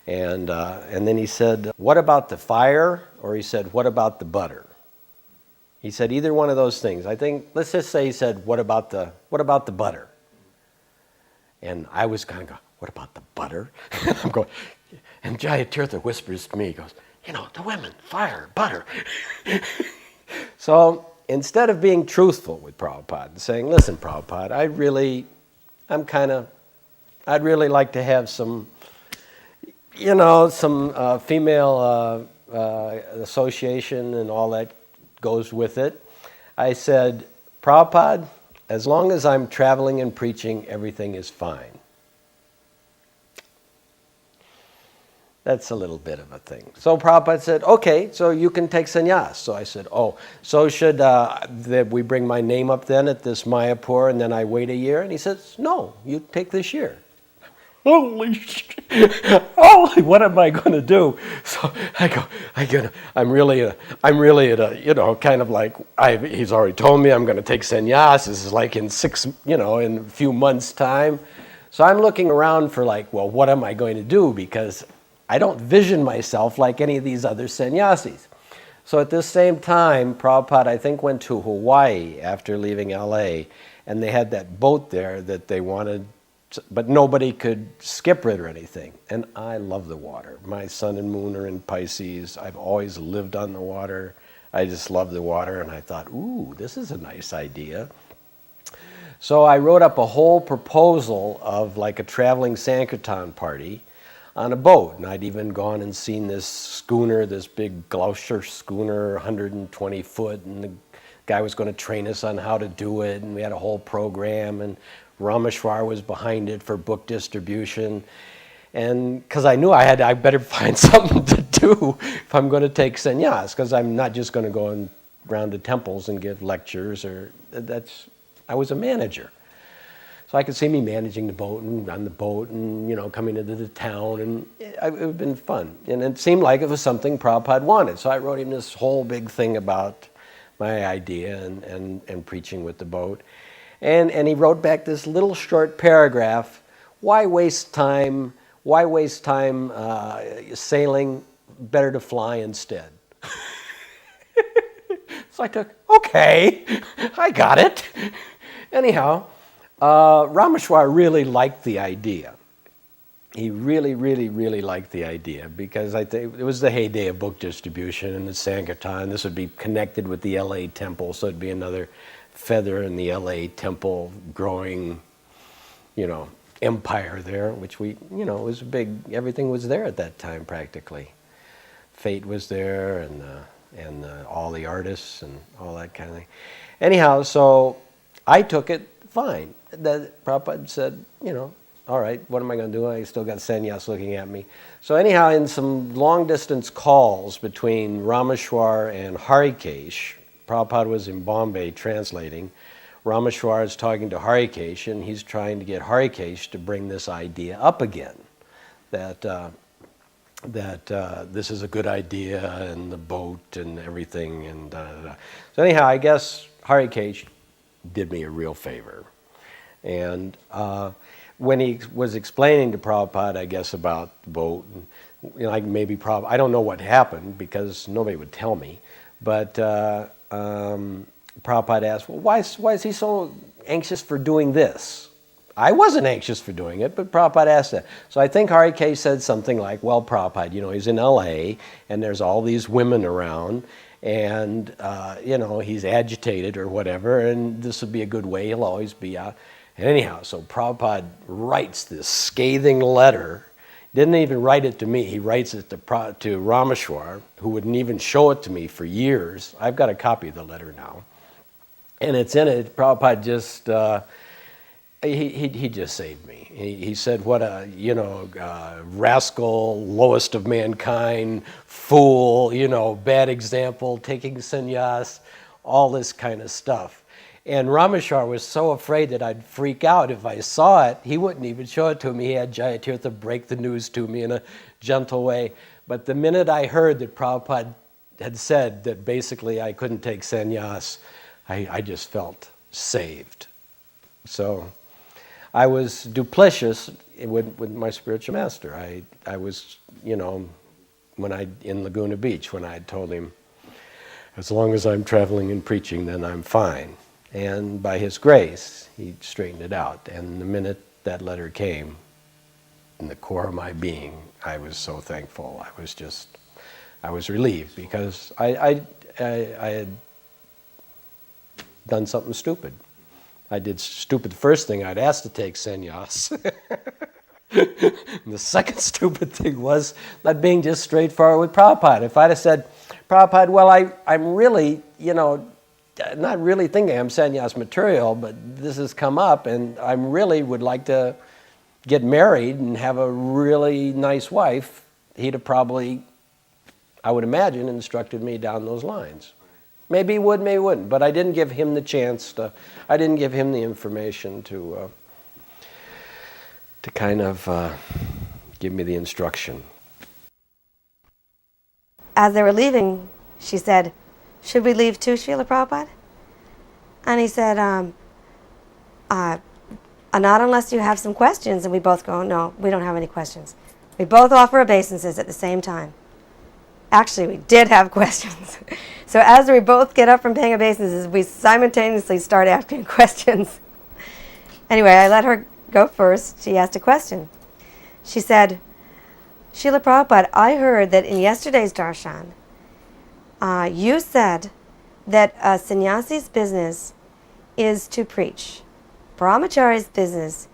Speaker 3: And then he said, what about the fire? Or he said, what about the butter? He said either one of those things. I think, let's just say he said, what about the butter? And I was kind of going, what about the butter? I'm going, and Jayatirtha whispers to me, he goes, you know, the women, fire, butter. So instead of being truthful with Prabhupada and saying, listen, Prabhupada, I'd really like to have some, you know, some female association and all that goes with it. I said, Prabhupada, as long as I'm traveling and preaching, everything is fine. That's a little bit of a thing. So Prabhupada said, okay, so you can take sannyas. So I said, oh, so should we bring my name up then at this Mayapur and then I wait a year? And he says, no, you take this year. Holy shit. Holy, what am I going to do? So I go, I'm really at a, you know, kind of like, he's already told me I'm going to take sannyas. This is like in in a few months' time. So I'm looking around for like, well, what am I going to do? Because I don't vision myself like any of these other sannyasis. So at this same time, Prabhupada, I think, went to Hawaii after leaving LA, and they had that boat there that they wanted, but nobody could skip it or anything. And I love the water. My sun and moon are in Pisces. I've always lived on the water. I just love the water, and I thought, ooh, this is a nice idea. So I wrote up a whole proposal of like a traveling Sankirtan party on a boat. And I'd even gone and seen this schooner, this big Gloucester schooner, 120 foot, and guy was going to train us on how to do it, and we had a whole program, and Rameshwar was behind it for book distribution. And because I knew I better find something to do if I'm going to take sannyas, because I'm not just going to go around to temples and give lectures, I was a manager. So I could see me managing the boat and on the boat and, coming into the town, and it would have been fun. And it seemed like it was something Prabhupada wanted. So I wrote him this whole big thing about my idea and preaching with the boat. And he wrote back this little short paragraph, why waste time sailing, better to fly instead. So I took, okay, I got it. Anyhow, Rameshwar really liked the idea. He really, really, really liked the idea, because I think it was the heyday of book distribution and the Sankirtan. This would be connected with the LA temple, so it'd be another feather in the LA temple growing, empire there, which was big. Everything was there at that time practically. Fate was there, and all the artists and all that kind of thing. Anyhow, so I took it fine. The Prabhupada said, all right, what am I going to do? I still got sannyas looking at me. So anyhow, in some long-distance calls between Rameshwar and Harikesh, Prabhupada was in Bombay translating. Rameshwar is talking to Harikesh, and he's trying to get Harikesh to bring this idea up again, that this is a good idea, and the boat and everything. And So anyhow, I guess Harikesh did me a real favor. And when he was explaining to Prabhupada, I guess, about the boat, and, maybe I don't know what happened, because nobody would tell me, but Prabhupada asked, well, why is he so anxious for doing this? I wasn't anxious for doing it, but Prabhupada asked that. So I think Harikesh said something like, well, Prabhupada, he's in LA, and there's all these women around, and, he's agitated or whatever, and this would be a good way, he'll always be out. And anyhow, so Prabhupada writes this scathing letter. Didn't even write it to me. He writes it to Rameshwar, who wouldn't even show it to me for years. I've got a copy of the letter now. And it's in it. Prabhupada just, he just saved me. He said, what a, rascal, lowest of mankind, fool, bad example, taking sannyas, all this kind of stuff. And Rameshwar was so afraid that I'd freak out if I saw it, he wouldn't even show it to me. He had Jayatirtha break the news to me in a gentle way. But the minute I heard that Prabhupada had said that basically I couldn't take sannyas, I just felt saved. So I was duplicitous with my spiritual master. I was, in Laguna Beach, when I told him, as long as I'm traveling and preaching, then I'm fine. And by his grace, he straightened it out. And the minute that letter came, in the core of my being, I was so thankful. I was relieved, because I had done something stupid. I did stupid first thing. I'd asked to take sannyas. And the second stupid thing was not being just straightforward with Prabhupada. If I'd have said, Prabhupada, well, I'm really, not really thinking I'm sannyas material, but this has come up, and I really would like to get married and have a really nice wife, he'd have probably, I would imagine, instructed me down those lines. Maybe he would, maybe he wouldn't, but I didn't give him the chance to, I didn't give him the information to kind of give me the instruction.
Speaker 1: As they were leaving, she said, should we leave too, Srila Prabhupada? And he said, not unless you have some questions. And we both go, no, we don't have any questions. We both offer obeisances at the same time. Actually, we did have questions. So as we both get up from paying obeisances, we simultaneously start asking questions. Anyway, I let her go first. She asked a question. She said, Srila Prabhupada, I heard that in yesterday's darshan, you said that a sannyasi's business is to preach. Brahmachari's business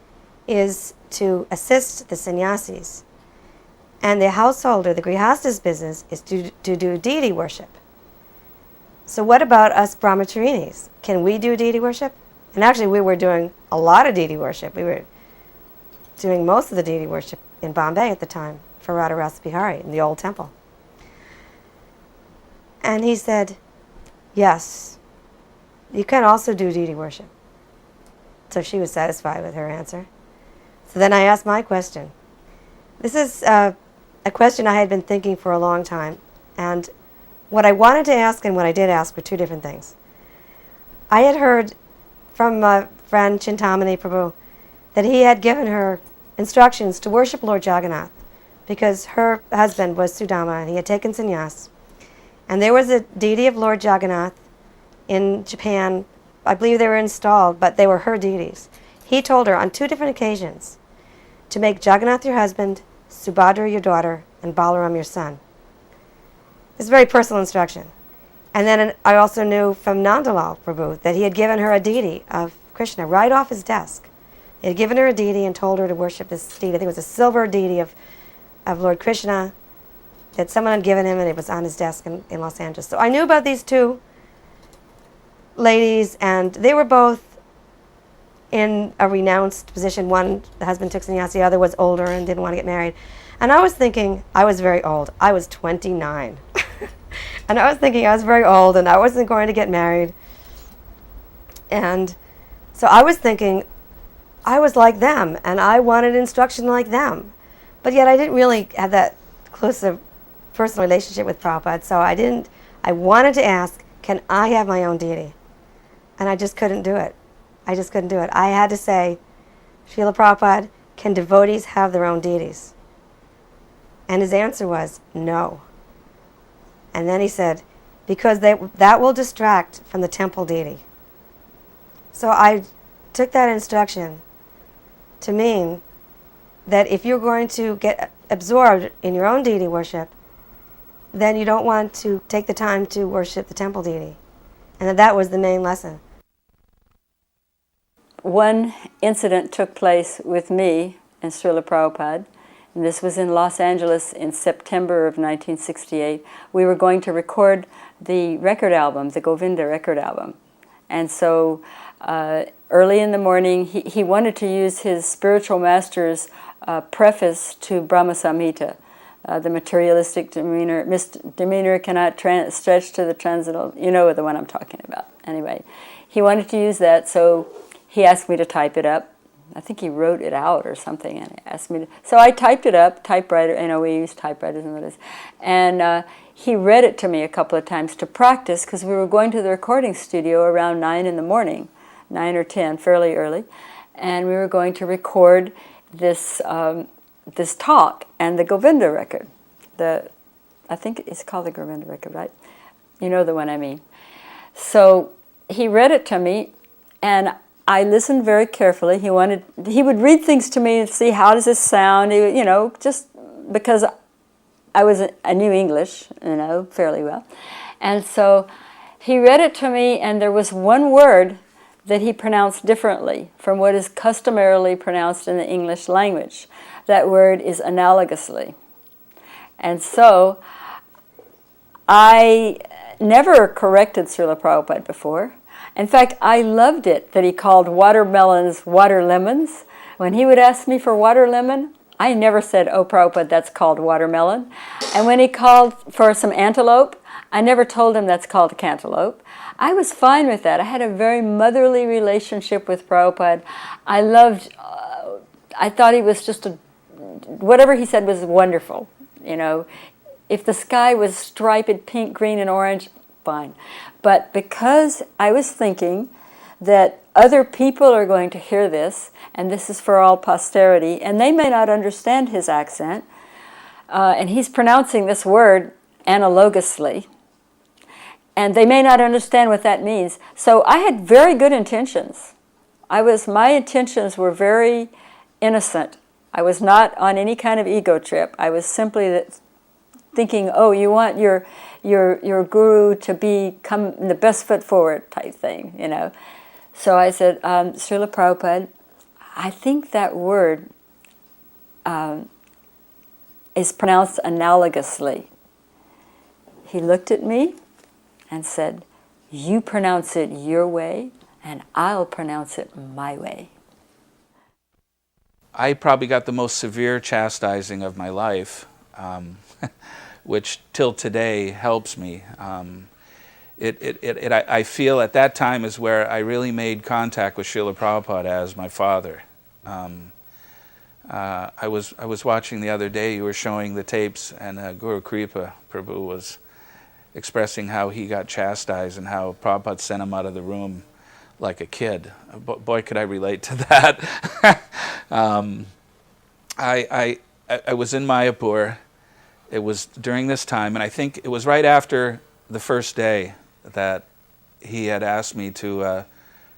Speaker 1: is to assist the sannyasis. And the householder, the grihasta's business, is to do deity worship. So what about us brahmacharinis? Can we do deity worship? And actually we were doing a lot of deity worship. We were doing most of the deity worship in Bombay at the time for Radha Rasa Bihari in the old temple. And he said, yes, you can also do deity worship. So she was satisfied with her answer. So then I asked my question. This is a question I had been thinking for a long time. And what I wanted to ask and what I did ask were two different things. I had heard from my friend Chintamani Prabhu that he had given her instructions to worship Lord Jagannath because her husband was Sudama and he had taken sannyas. And there was a deity of Lord Jagannath in Japan. I believe they were installed, but they were her deities. He told her on two different occasions to make Jagannath your husband, Subhadra your daughter, and Balaram your son. It's a very personal instruction. And then I also knew from Nandalal Prabhu that he had given her a deity of Krishna right off his desk. He had given her a deity and told her to worship this deity. I think it was a silver deity of Lord Krishna that someone had given him, and it was on his desk in Los Angeles. So I knew about these two ladies, and they were both in a renounced position. One, the husband took sannyas, the other was older and didn't want to get married. And I was thinking, I was very old. I was 29. And I was thinking I was very old and I wasn't going to get married. And so I was thinking I was like them and I wanted instruction like them. But yet I didn't really have that close a personal relationship with Prabhupada. So I wanted to ask, can I have my own deity? And I just couldn't do it. I just couldn't do it. I had to say, Srila Prabhupada, can devotees have their own deities? And his answer was, no. And then he said, because that will distract from the temple deity. So I took that instruction to mean that if you're going to get absorbed in your own deity worship, then you don't want to take the time to worship the temple deity. And that was the main lesson.
Speaker 2: One incident took place with me and Srila Prabhupada, and this was in Los Angeles in September of 1968. We were going to record the record album, the Govinda record album. And so early in the morning, he wanted to use his spiritual master's preface to Brahma Samhita. The materialistic demeanor cannot stretch to the transcendental. You know the one I'm talking about. Anyway, he wanted to use that, so he asked me to type it up. I think he wrote it out or something and asked me to. So I typed it up, typewriter, we use typewriters and this. And he read it to me a couple of times to practice because we were going to the recording studio around 9 in the morning, 9 or 10, fairly early. And we were going to record this this talk and the Govinda record. I think it's called the Govinda record, right? You know the one I mean. So he read it to me, and I listened very carefully. He would read things to me and see how does this sound, just because I knew English, fairly well. And so he read it to me, and there was one word that he pronounced differently from what is customarily pronounced in the English language. That word is analogously. And so I never corrected Srila Prabhupada before. In fact, I loved it that he called watermelons water lemons. When he would ask me for water lemon, I never said, oh, Prabhupada, that's called watermelon. And when he called for some antelope, I never told him that's called a cantaloupe. I was fine with that. I had a very motherly relationship with Prabhupada. I thought he was just whatever he said was wonderful. If the sky was striped pink, green, and orange, fine. But because I was thinking that other people are going to hear this, and this is for all posterity, and they may not understand his accent, and he's pronouncing this word analogously, and they may not understand what that means. So I had very good intentions. My intentions were very innocent. I was not on any kind of ego trip. I was simply thinking, oh, you want your guru to become the best foot forward type thing, So I said, Srila Prabhupada, I think that word is pronounced analogously. He looked at me and said, You pronounce it your way, and I'll pronounce it my way.
Speaker 6: I probably got the most severe chastising of my life, which till today helps me. I feel at that time is where I really made contact with Srila Prabhupada as my father. I was watching the other day, you were showing the tapes, and Guru Kripa Prabhu was expressing how he got chastised and how Prabhupada sent him out of the room like a kid. Boy, could I relate to that. I was in Mayapur. It was during this time, and I think it was right after the first day that he had asked me to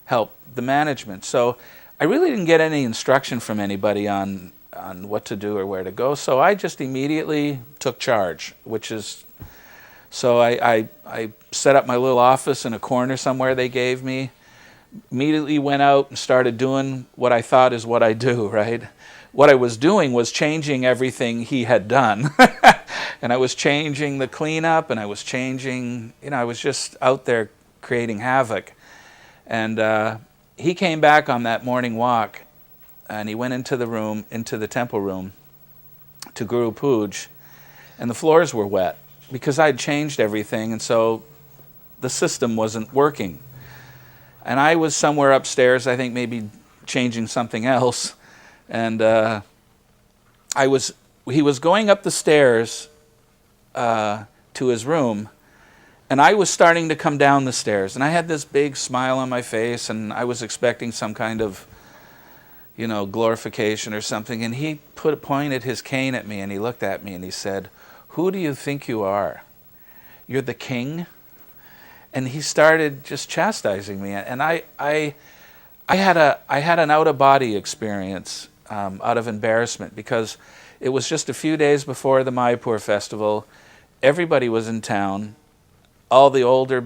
Speaker 6: help the management. So I really didn't get any instruction from anybody on what to do or where to go. So I just immediately took charge, which is, so I set up my little office in a corner somewhere they gave me, immediately went out and started doing what I thought is what I do, right? What I was doing was changing everything he had done. And I was changing the cleanup, and I was changing, I was just out there creating havoc. And he came back on that morning walk, and he went into the room, into the temple room, to Guru Puj, and the floors were wet because I'd changed everything, and so the system wasn't working. And I was somewhere upstairs, I think maybe changing something else, and he was going up the stairs to his room, and I was starting to come down the stairs, and I had this big smile on my face, and I was expecting some kind of, glorification or something, and he pointed his cane at me, and he looked at me, and he said, "Who do you think you are? You're the king?" And he started just chastising me, and I had an out-of-body experience out of embarrassment, because it was just a few days before the Mayapur festival. Everybody was in town. All the older,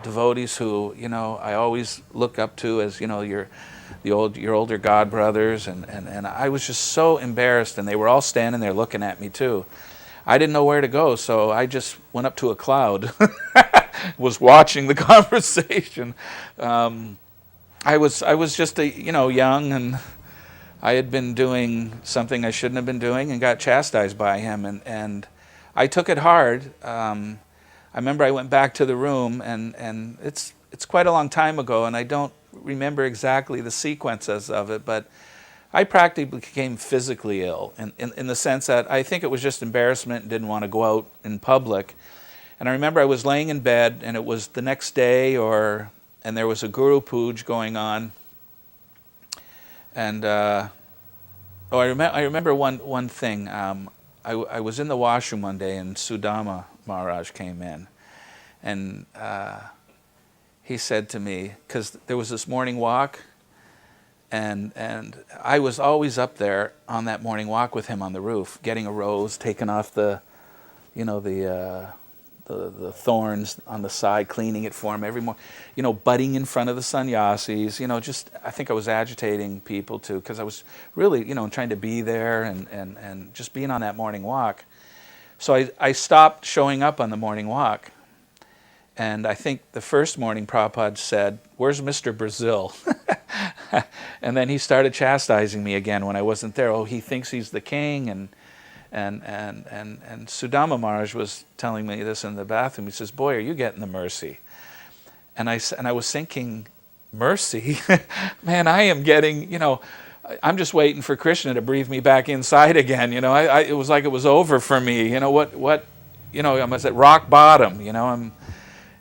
Speaker 6: devotees who, I always look up to as, your older god brothers, and I was just so embarrassed, and they were all standing there looking at me too. I didn't know where to go, so I just went up to a cloud, was watching the conversation. I was just young, and I had been doing something I shouldn't have been doing and got chastised by him, and I took it hard. I remember I went back to the room, and it's quite a long time ago, and I don't remember exactly the sequences of it, but I practically became physically ill in the sense that I think it was just embarrassment and didn't want to go out in public. And I remember I was laying in bed, and it was the next day, and there was a Guru Puj going on. And I remember one thing. I was in the washroom one day, and Sudama Maharaj came in, and he said to me, because there was this morning walk, and I was always up there on that morning walk with him on the roof, getting a rose, taking off the thorns on the side, cleaning it for him every morning, butting in front of the sannyasis, just, I think I was agitating people too, because I was really, trying to be there and just being on that morning walk. So I stopped showing up on the morning walk. And I think the first morning Prabhupada said, "Where's Mr. Brazil?" And then he started chastising me again when I wasn't there. Oh, he thinks he's the king, and Sudama Maharaj was telling me this in the bathroom. He says, "Boy, are you getting the mercy?" And I was thinking, mercy? Man, I am getting, I'm just waiting for Krishna to breathe me back inside again. It was like it was over for me. I was at rock bottom.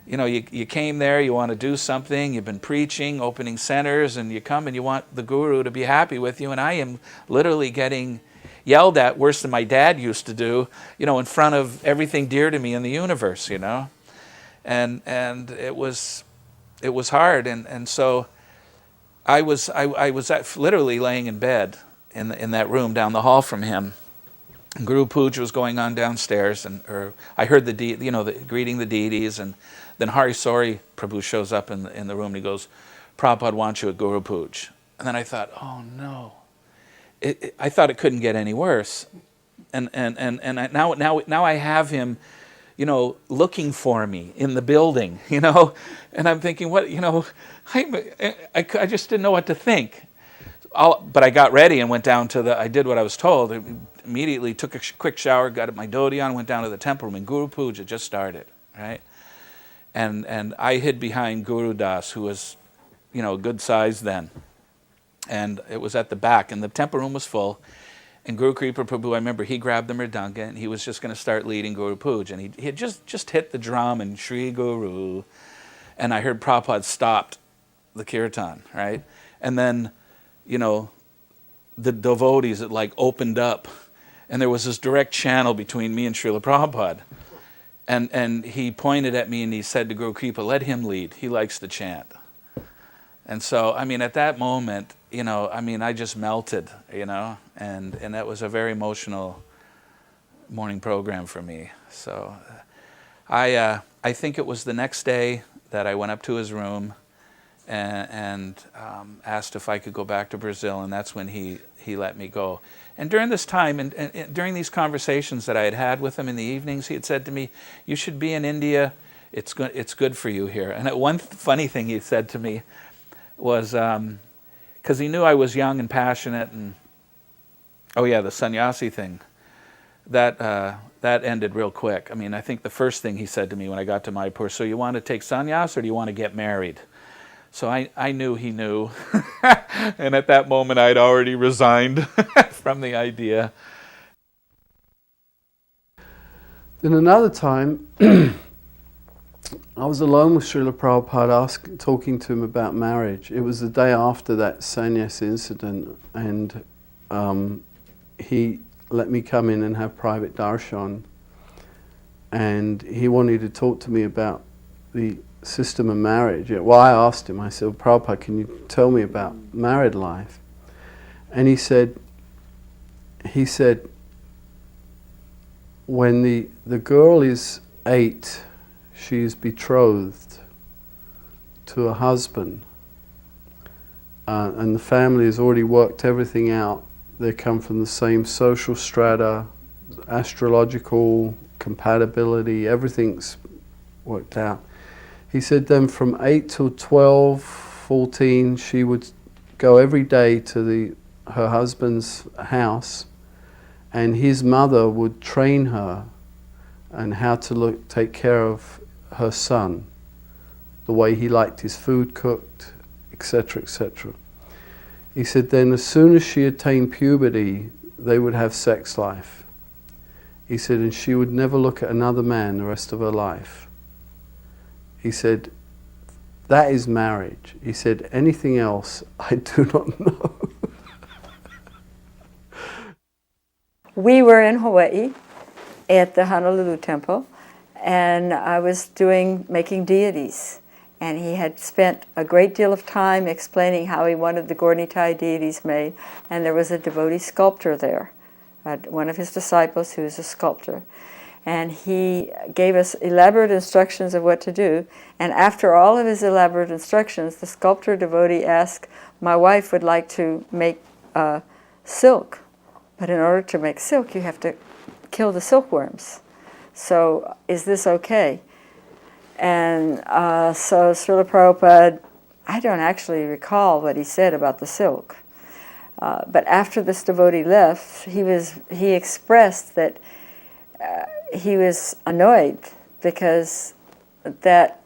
Speaker 6: You came there, you want to do something, you've been preaching, opening centers, and you come and you want the guru to be happy with you, and I am literally getting yelled at worse than my dad used to do, in front of everything dear to me in the universe, and it was hard, and so I was literally laying in bed in that room down the hall from him. Guru Puja was going on downstairs, or I heard the greeting the deities, and then Hari Sori Prabhu shows up in the room, and he goes, "Prabhupada wants you at Guru Puja." And then I thought, oh no. I thought it couldn't get any worse, and now I have him, looking for me in the building, and I'm thinking, what, I just didn't know what to think. But I got ready and went down to I did what I was told. I immediately took a quick shower, got my dhoti on, went down to the temple room, and Guru Puja just started, right? And I hid behind Guru Das, who was, good size then. And it was at the back, and the temple room was full. And Guru Kripa Prabhu, I remember he grabbed the mridanga, and he was just going to start leading Guru Puja. And he had just hit the drum, and Shri Guru. And I heard Prabhupada stopped the kirtan, right? And then, the devotees, it opened up. And there was this direct channel between me and Srila Prabhupada. And he pointed at me and he said to Guru Kripa, let him lead. He likes to chant. And so, at that moment, I just melted, and that was a very emotional morning program for me. So I think it was the next day that I went up to his room and asked if I could go back to Brazil, and that's when he let me go. And during this time, and during these conversations that I had had with him in the evenings, he had said to me, you should be in India, it's good for you here. And one funny thing he said to me was, because he knew I was young and passionate, and the sannyasi thing, that ended real quick. I think the first thing he said to me when I got to Mayapur, so you want to take sannyas or do you want to get married? So I knew he knew, and at that moment I'd already resigned from the idea.
Speaker 4: Then another time, I was alone with Srila Prabhupada talking to him about marriage. It was the day after that sannyas incident, and he let me come in and have private darshan. And he wanted to talk to me about the system of marriage. Well, I asked him, I said, Prabhupada, can you tell me about married life? And he said, when the girl is 8, she is betrothed to a husband, and the family has already worked everything out. They come from the same social strata, astrological compatibility, everything's worked out. He said then from 8 till 12, 14, she would go every day to her husband's house, and his mother would train her and how to take care of her son, the way he liked his food cooked, etc., etc. He said then as soon as she attained puberty, they would have sex life. He said, and she would never look at another man the rest of her life. He said, that is marriage. He said, anything else, I do not know.
Speaker 2: We were in Hawaii at the Honolulu temple, and I was making deities. And he had spent a great deal of time explaining how he wanted the Gornitai deities made, and there was a devotee sculptor there, one of his disciples who was a sculptor. And he gave us elaborate instructions of what to do. And after all of his elaborate instructions, the sculptor devotee asked, my wife would like to make silk. But in order to make silk, you have to kill the silkworms. So is this okay? And so Srila Prabhupada, I don't actually recall what he said about the silk. But after this devotee left, he expressed that he was annoyed because that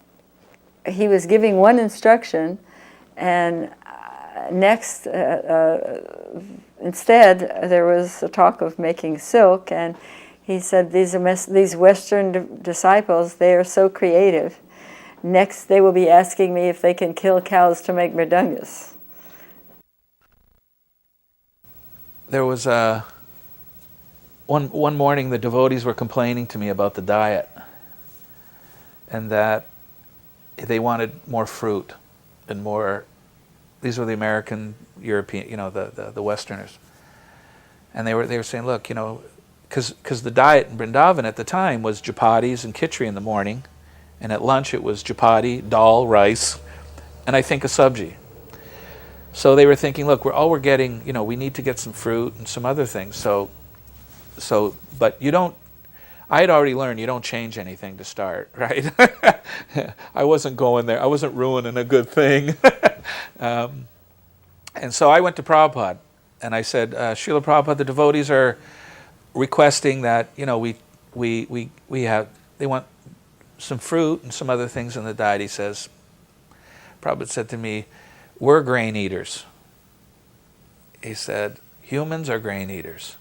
Speaker 2: he was giving one instruction, and next, instead, there was a talk of making silk, and he said these Western disciples, they are so creative. Next, they will be asking me if they can kill cows to make mridangas.
Speaker 6: There was one morning the devotees were complaining to me about the diet, and that they wanted more fruit and more. These were the American, European, the Westerners, and they were saying, look, because the diet in Vrindavan at the time was chapatis and khichdi in the morning, and at lunch it was chapati, dal, rice, and I think a sabji. So they were thinking, look, we're getting, we need to get some fruit and some other things. So, but you don't. I had already learned you don't change anything to start, right? I wasn't going there. I wasn't ruining a good thing. And so I went to Prabhupada, and I said, Srila Prabhupada, the devotees are requesting that, you know, they want some fruit and some other things in the diet. He says, Prabhupada said to me, we're grain eaters. He said, humans are grain eaters.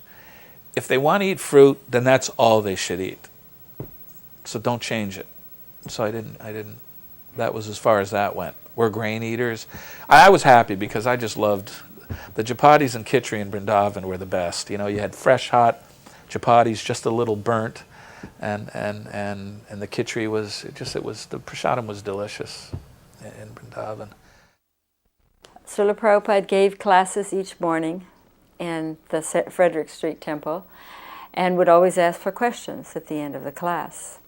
Speaker 6: If they want to eat fruit, then that's all they should eat. So don't change it. So I didn't, that was as far as that went. We're grain eaters. I was happy because I just loved, the chapatis and khichdi in Vrindavan were the best. You know, you had fresh, hot chapatis, just a little burnt, and the khichdi was, the prasadam was delicious in Vrindavan.
Speaker 2: Srila Prabhupada gave classes each morning in the Frederick Street Temple and would always ask for questions at the end of the class.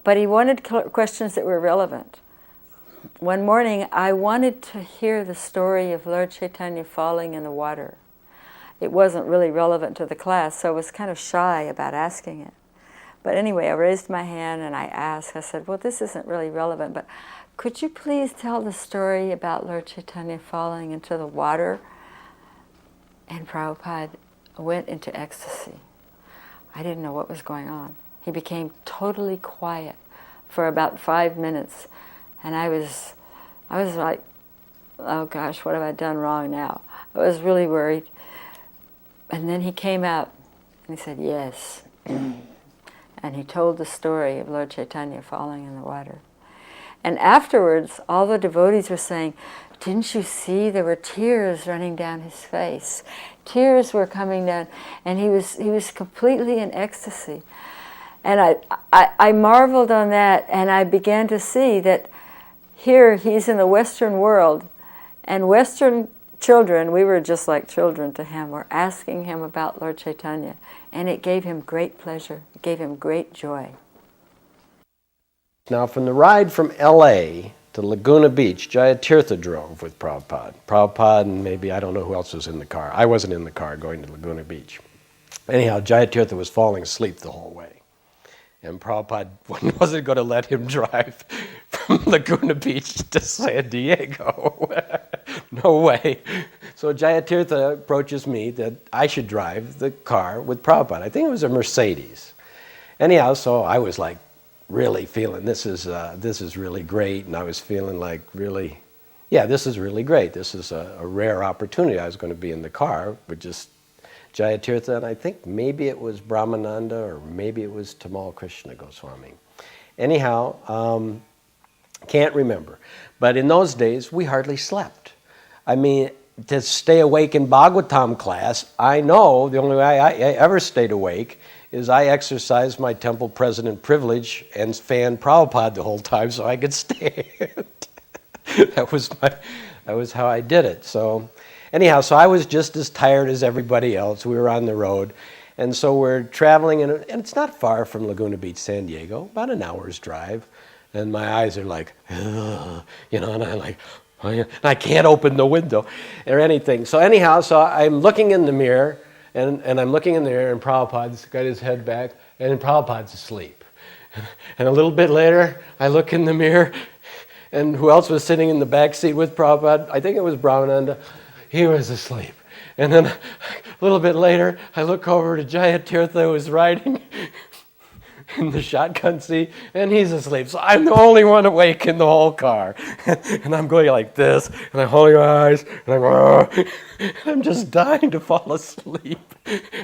Speaker 2: But he wanted questions that were relevant. One morning, I wanted to hear the story of Lord Chaitanya falling in the water. It wasn't really relevant to the class, so I was kind of shy about asking it. But anyway, I raised my hand and I asked, I said, well, this isn't really relevant, but could you please tell the story about Lord Chaitanya falling into the water? And Prabhupada went into ecstasy. I didn't know what was going on. He became totally quiet for about 5 minutes. And I was like, oh gosh, what have I done wrong now? I was really worried. And then he came out and he said, yes. And he told the story of Lord Chaitanya falling in the water. And afterwards, all the devotees were saying, didn't you see there were tears running down his face? Tears were coming down, and he was completely in ecstasy. And I marveled on that, and I began to see that here he's in the Western world, and Western children, we were just like children to him, were asking him about Lord Chaitanya, and it gave him great pleasure. It gave him great joy.
Speaker 3: Now, from the ride from L.A. to Laguna Beach, Jayatirtha drove with Prabhupada. Prabhupada and maybe, I don't know who else was in the car. I wasn't in the car going to Laguna Beach. Anyhow, Jayatirtha was falling asleep the whole way. And Prabhupada wasn't going to let him drive from Laguna Beach to San Diego. No way. So Jayatirtha approaches me that I should drive the car with Prabhupada. I think it was a Mercedes. Anyhow, so I was like, really feeling this is really great, and I was feeling like really, yeah, this is really great. This is a rare opportunity. I was going to be in the car with just Jayatirtha, and I think maybe it was Brahmananda or maybe it was Tamal Krishna Goswami. Anyhow, can't remember. But in those days, we hardly slept. I mean, to stay awake in Bhagavatam class, I know the only way I ever stayed awake is I exercised my temple president privilege and fanned Prabhupada the whole time so I could stand. That was how I did it. So anyhow, so I was just as tired as everybody else. We were on the road. And so we're traveling, and it's not far from Laguna Beach, San Diego, about an hour's drive. And my eyes are like, ugh, you know, and I'm like, oh, yeah. And I can't open the window or anything. So anyhow, so I'm looking in the mirror, and I'm looking in there, and Prabhupada's got his head back, and Prabhupada's asleep. And a little bit later, I look in the mirror, and who else was sitting in the back seat with Prabhupada? I think it was Brahmananda. He was asleep. And then a little bit later, I look over to Jayatirtha, who was riding in the shotgun seat, and he's asleep. So I'm the only one awake in the whole car. And I'm going like this, and I'm holding my eyes, and I'm just dying to fall asleep.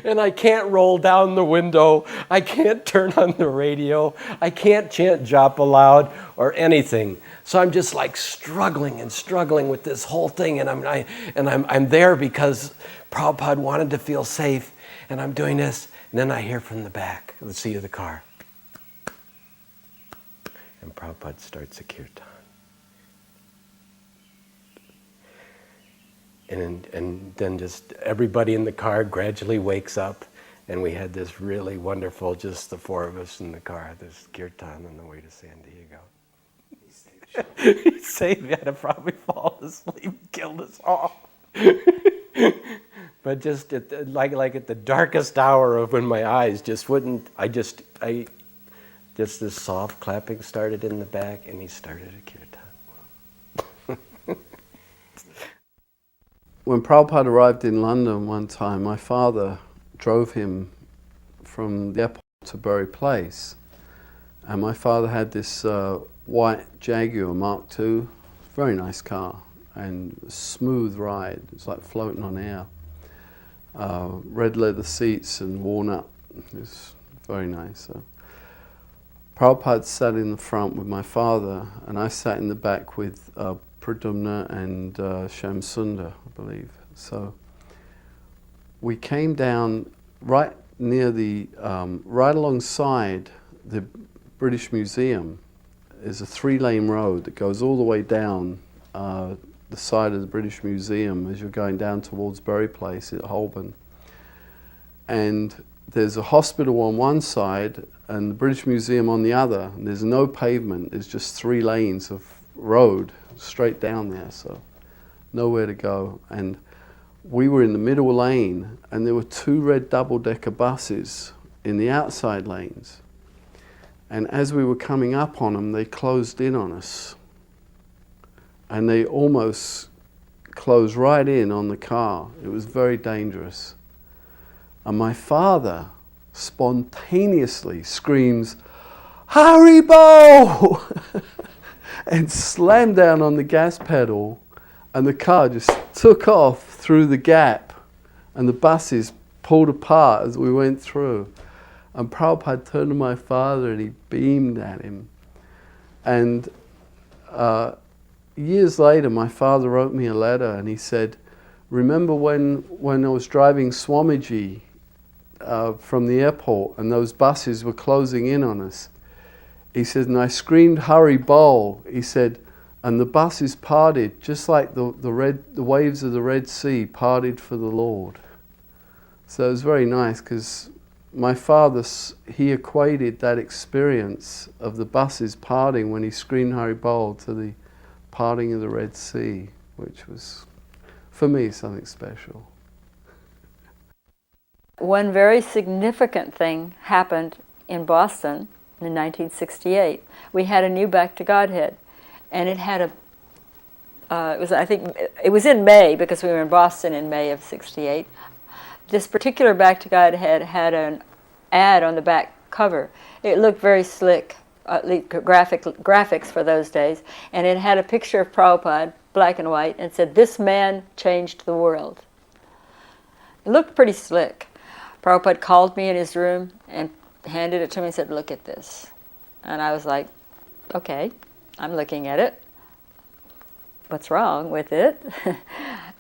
Speaker 3: And I can't roll down the window. I can't turn on the radio. I can't chant japa aloud or anything. So I'm just like struggling with this whole thing, and I'm there because Prabhupada wanted to feel safe, and I'm doing this, and then I hear from the back of the seat of the car, and Prabhupada starts a kirtan. And then just everybody in the car gradually wakes up, and we had this really wonderful, just the four of us in the car, this kirtan on the way to San Diego. He saved me. I'd have probably fallen asleep, killed us all. But just at like at the darkest hour of when my eyes just wouldn't, just this soft clapping started in the back, and he started a kirtan.
Speaker 4: When Prabhupada arrived in London one time, my father drove him from the airport to Bury Place. And my father had this white Jaguar Mark II, very nice car, and smooth ride. It's like floating on air. Red leather seats and walnut. It's very nice. Prabhupada sat in the front with my father, and I sat in the back with Pradumna and Shamsundar, I believe. So we came down right near the, right alongside the British Museum. Is a 3-lane road that goes all the way down the side of the British Museum as you're going down towards Bury Place at Holborn. And there's a hospital on one side and the British Museum on the other. And there's no pavement, there's just 3 lanes of road straight down there, so nowhere to go. And we were in the middle lane, and there were 2 red double-decker buses in the outside lanes. And as we were coming up on them, they closed in on us. And they almost closed right in on the car. It was very dangerous. And my father spontaneously screams, "Haribo!" and slammed down on the gas pedal, and the car just took off through the gap, and the buses pulled apart as we went through. And Prabhupada turned to my father and he beamed at him. And years later, my father wrote me a letter and he said, "Remember when I was driving Swamiji from the airport and those buses were closing in on us?" He said, "And I screamed, 'Hari Bol.'" He said, "And the buses parted just like the waves of the Red Sea parted for the Lord." So it was very nice because my father, he equated that experience of the buses parting when he screamed Hari Bol to the parting of the Red Sea, which was, for me, something special.
Speaker 2: One very significant thing happened in Boston in 1968. We had a new Back to Godhead, and it had I think it was in May, because we were in Boston in May of '68. This particular Back to Godhead had an ad on the back cover. It looked very slick, at least graphics for those days, and it had a picture of Prabhupada, black and white, and said, "This man changed the world." It looked pretty slick. Prabhupada called me in his room and handed it to me and said, "Look at this." And I was like, "Okay, I'm looking at it. What's wrong with it?"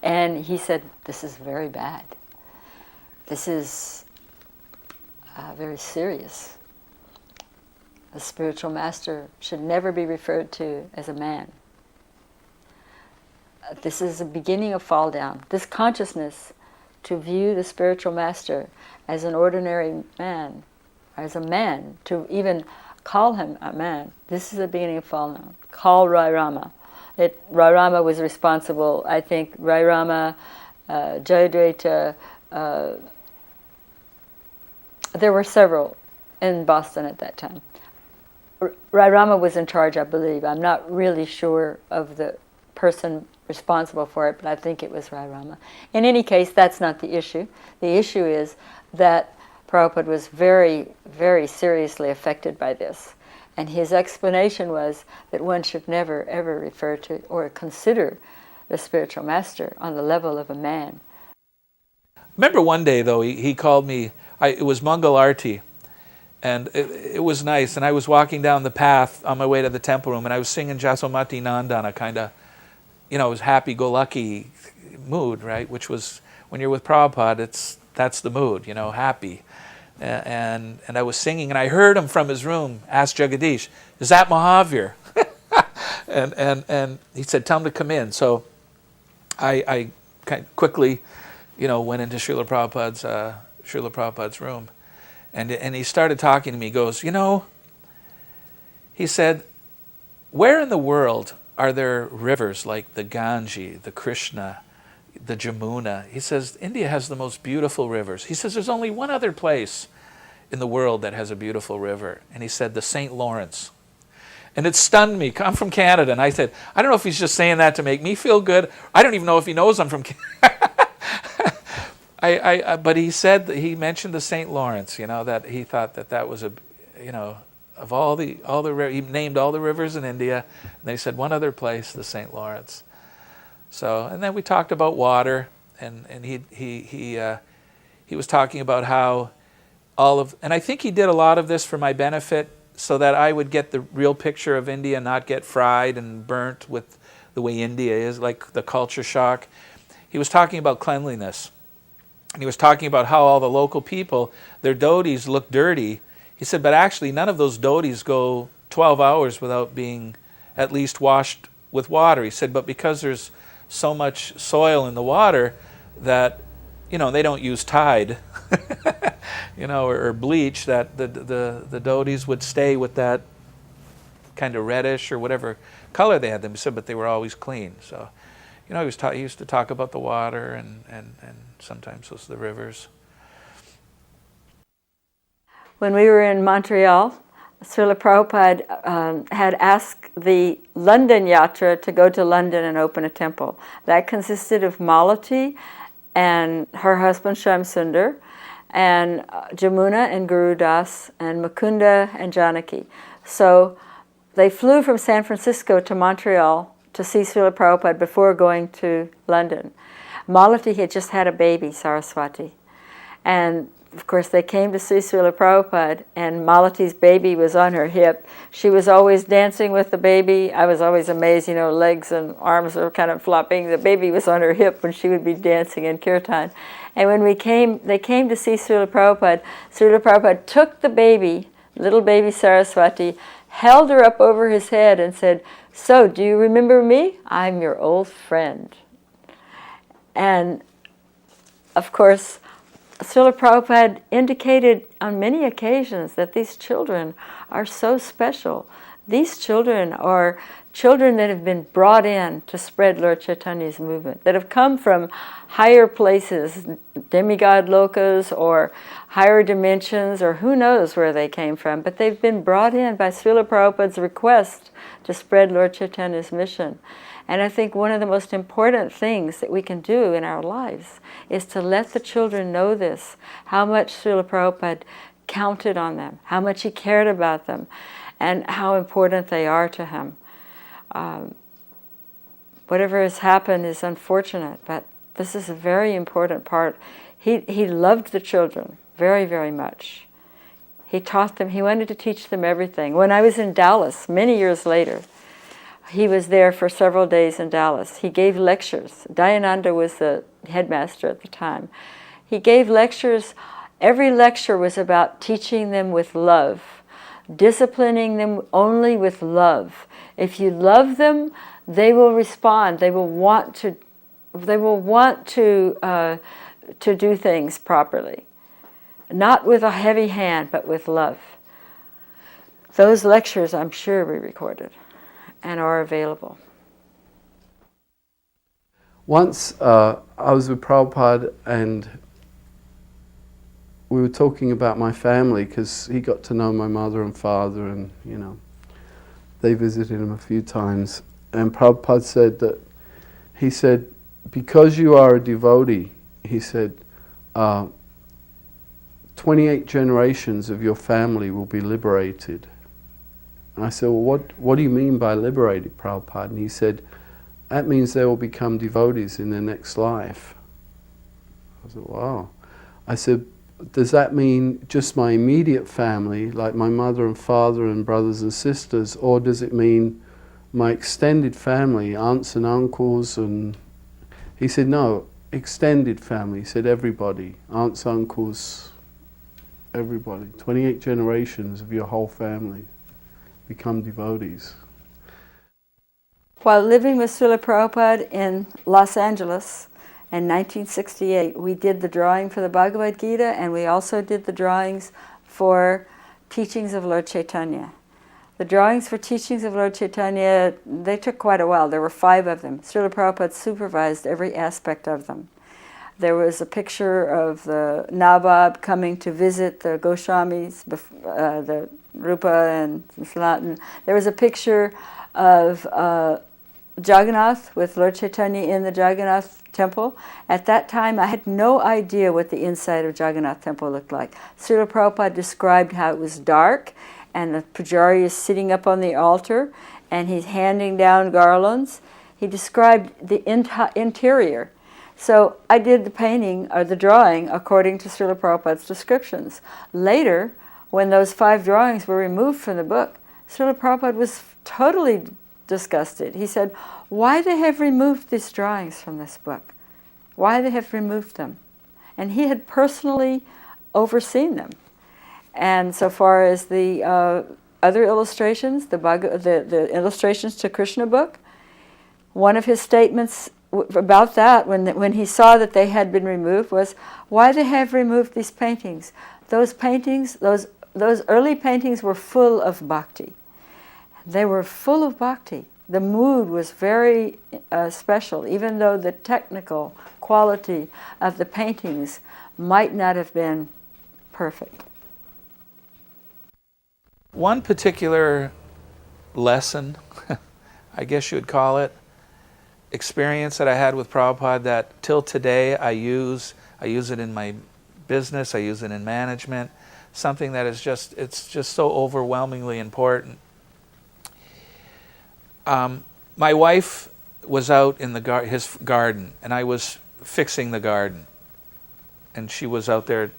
Speaker 2: And he said, "This is very bad. This is very serious. The spiritual master should never be referred to as a man. This is the beginning of fall down. This consciousness to view the spiritual master as an ordinary man, as a man, to even call him a man, this is the beginning of fall down. Call Rai Rama." Rai Rama was responsible, I think, Rai Rama, Jayadvaita, there were several in Boston at that time. Rai Rama was in charge, I believe. I'm not really sure of the person responsible for it, but I think it was Rai Rama. In any case, that's not the issue. The issue is that Prabhupada was very, very seriously affected by this. And his explanation was that one should never, ever refer to or consider the spiritual master on the level of a man.
Speaker 6: Remember one day, though, he called me, it was Mangal Arti, and it was nice, and I was walking down the path on my way to the temple room, and I was singing Jasomati Nandana, kind of, it was happy-go-lucky mood, right? Which was, when you're with Prabhupada, that's the mood, happy. And I was singing, and I heard him from his room ask Jagadish, "Is that Mahavir?" and he said, "Tell him to come in." So I kind of quickly, went into Srila Prabhupada's room, and he started talking to me. He goes, he said, "Where in the world are there rivers like the Ganges, the Krishna, the Jamuna. He says, India has the most beautiful rivers. He says, there's only one other place in the world that has a beautiful river. And he said, the St. Lawrence. And it stunned me. I'm from Canada. And I said, I don't know if he's just saying that to make me feel good. I don't even know if he knows I'm from Canada. But he said, he mentioned the St. Lawrence, you know, that he thought that that was a, you know, of all the he named all the rivers in India. And they said one other place, the St. Lawrence. So, and then we talked about water, and he was talking about how and I think he did a lot of this for my benefit so that I would get the real picture of India, not get fried and burnt with the way India is, like the culture shock. He was talking about cleanliness. And he was talking about how all the local people, their dhotis look dirty. He said, but actually none of those dhotis go 12 hours without being at least washed with water. He said, but because there's so much soil in the water that, you know, they don't use Tide, you know, or bleach, that the dhotis would stay with that kind of reddish or whatever color they had them. He said, but they were always clean. So, you know, he used to talk about the water and sometimes those the rivers.
Speaker 2: When we were in Montreal, Srila Prabhupada had asked the London Yatra to go to London and open a temple. That consisted of Malati and her husband Shamsundar, and Jamuna and Guru Das, and Mukunda and Janaki. So they flew from San Francisco to Montreal to see Srila Prabhupada before going to London. Malati had just had a baby, Saraswati. And of course they came to see Srila Prabhupada, and Malati's baby was on her hip. She was always dancing with the baby. I was always amazed, you know, legs and arms were kind of flopping. The baby was on her hip when she would be dancing in kirtan. And when they came to see Srila Prabhupada took the baby, little baby Saraswati, held her up over his head and said, so, do you remember me? I'm your old friend. And of course, Srila Prabhupada indicated on many occasions that these children are so special. These children are children that have been brought in to spread Lord Chaitanya's movement, that have come from higher places, demigod lokas or higher dimensions, or who knows where they came from, but they've been brought in by Srila Prabhupada's request to spread Lord Chaitanya's mission. And I think one of the most important things that we can do in our lives is to let the children know this, how much Srila Prabhupada counted on them, how much he cared about them, and how important they are to him. Whatever has happened is unfortunate, but this is a very important part. He loved the children very, very much. He taught them, he wanted to teach them everything. When I was in Dallas, many years later, he was there for several days in Dallas. He gave lectures. Dayananda was the headmaster at the time. He gave lectures. Every lecture was about teaching them with love, disciplining them only with love. If you love them, they will respond. They will want to do things properly. Not with a heavy hand, but with love. Those lectures, I'm sure, we recorded and are available.
Speaker 4: Once I was with Prabhupada and we were talking about my family because he got to know my mother and father, and you know, they visited him a few times. And Prabhupada said that, he said, because you are a devotee, he said, 28 generations of your family will be liberated. And I said, well, what do you mean by liberated, Prabhupada? And he said, that means they will become devotees in their next life. I said, wow. I said, does that mean just my immediate family, like my mother and father and brothers and sisters, or does it mean my extended family, aunts and uncles? And he said, no, extended family. He said, everybody, aunts, uncles, everybody. 28 generations of your whole family become devotees.
Speaker 2: While living with Srila Prabhupada in Los Angeles in 1968, we did the drawing for the Bhagavad Gita, and we also did the drawings for teachings of Lord Chaitanya. The drawings for teachings of Lord Chaitanya, they took quite a while. There were 5 of them. Srila Prabhupada supervised every aspect of them. There was a picture of the Nawab coming to visit the Goswamis, the Rupa and Sanatan. There was a picture of Jagannath with Lord Chaitanya in the Jagannath temple. At that time, I had no idea what the inside of Jagannath temple looked like. Srila Prabhupada described how it was dark, and the pujari is sitting up on the altar, and he's handing down garlands. He described the interior. So I did the painting, or the drawing, according to Srila Prabhupada's descriptions. Later, when those 5 drawings were removed from the book, Srila Prabhupada was totally disgusted. He said, why they have removed these drawings from this book? Why they have removed them? And he had personally overseen them. And so far as the other illustrations, the illustrations to Krishna book, one of his statements about that, when he saw that they had been removed, was, why they have removed these paintings? Those paintings, those early paintings were full of bhakti. They were full of bhakti. The mood was very special, even though the technical quality of the paintings might not have been perfect.
Speaker 6: One particular lesson, I guess you would call it, experience that I had with Prabhupada that till today I use it in my business, I use it in management, something that is it's just so overwhelmingly important. My wife was out in his garden, and I was fixing the garden, and she was out there,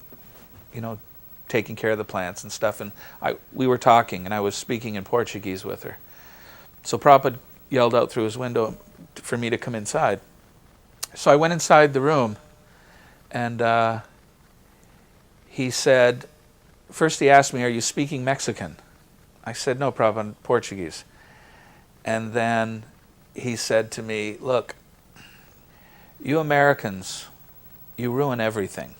Speaker 6: taking care of the plants and stuff, and we were talking, and I was speaking in Portuguese with her. So Prabhupada yelled out through his window for me to come inside. So I went inside the room, and he said, first he asked me, are you speaking Mexican? I said, no, Prabhupada, Portuguese. And then he said to me, look, you Americans, you ruin everything.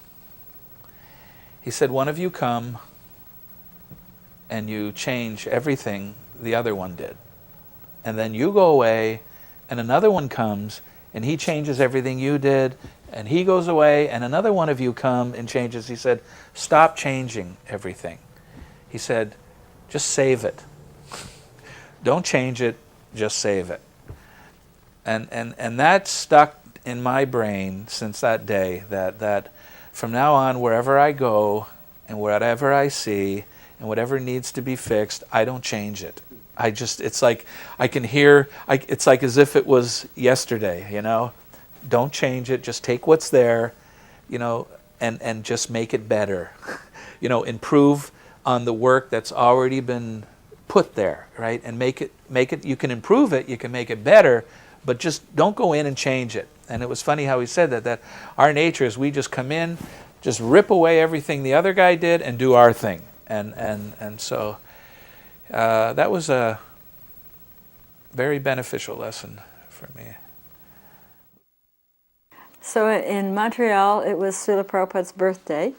Speaker 6: He said, one of you come and you change everything the other one did. And then you go away and another one comes and he changes everything you did, and he goes away and another one of you come and changes. He said, stop changing everything. He said, just save it. Don't change it, just save it. And that stuck in my brain since that day, that from now on, wherever I go and whatever I see and whatever needs to be fixed, I don't change it. It's like I can hear, it's like as if it was yesterday, Don't change it, just take what's there, and just make it better. Improve on the work that's already been put there, right? And make it, you can improve it, you can make it better, but just don't go in and change it. And it was funny how he said that our nature is we just come in, just rip away everything the other guy did and do our thing. And so that was a very beneficial lesson for me.
Speaker 2: So in Montreal, it was Srila Prabhupada's birthday,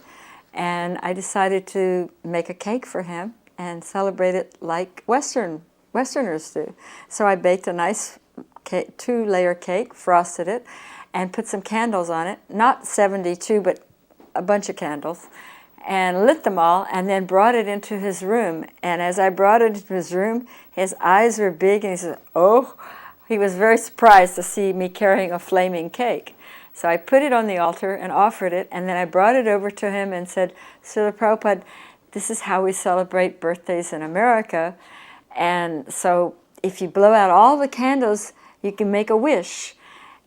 Speaker 2: and I decided to make a cake for him and celebrate it like Westerners do. So I baked a nice 2-layer cake, frosted it, and put some candles on it, not 72, but a bunch of candles, and lit them all, and then brought it into his room. And as I brought it into his room, his eyes were big, and he said, oh, he was very surprised to see me carrying a flaming cake. So I put it on the altar and offered it, and then I brought it over to him and said, Srila Prabhupada, this is how we celebrate birthdays in America, and so if you blow out all the candles, you can make a wish.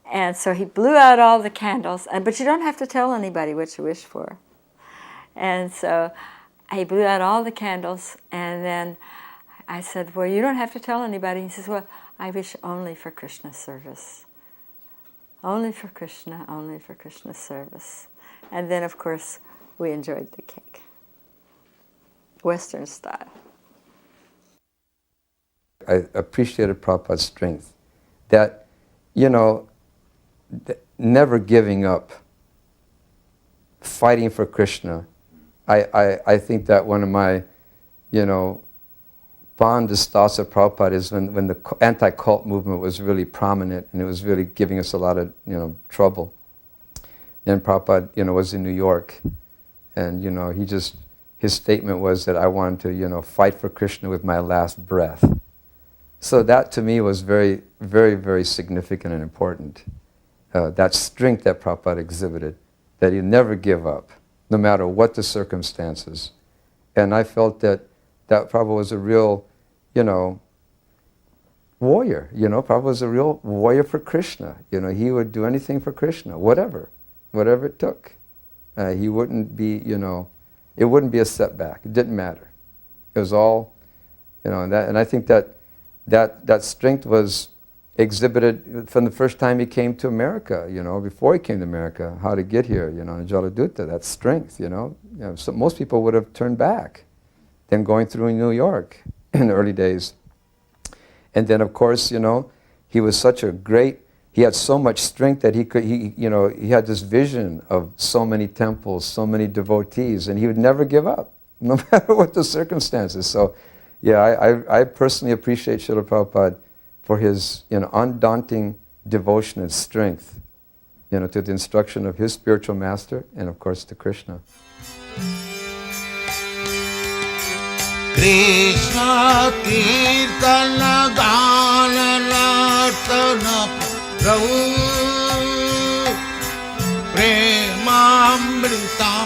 Speaker 2: And so he blew out all the candles, but you don't have to tell anybody what you wish for. And so he blew out all the candles, and then I said, well, you don't have to tell anybody. He says, well, I wish only for Krishna's service. Only for Krishna's service. And then, of course, we enjoyed the cake. Western style.
Speaker 5: I appreciated Prabhupada's strength. That, never giving up, fighting for Krishna. I think that one of my, fondest thoughts of Prabhupada is when the anti-cult movement was really prominent and it was really giving us a lot of, trouble. And Prabhupada, was in New York, and, his statement was that I wanted to, fight for Krishna with my last breath. So that to me was very, very, very significant and important. That strength that Prabhupada exhibited, that he never give up, no matter what the circumstances. And I felt that Prabhupada was a real, warrior. Prabhupada was a real warrior for Krishna. He would do anything for Krishna, whatever it took. He wouldn't be, it wouldn't be a setback. It didn't matter. It was all, and I think that strength was exhibited from the first time he came to America, before he came to America, how to get here, in Jaladutta, that strength, So most people would have turned back than going through in New York in the early days. And then, of course, he was such a great, he had so much strength that he had this vision of so many temples, so many devotees, and he would never give up, no matter what the circumstances. So, yeah, I personally appreciate Srila Prabhupada for his, undaunting devotion and strength, to the instruction of his spiritual master and, of course, to Krishna.
Speaker 7: Krishna Kirtana Gana Nartana Prabhu Premamrita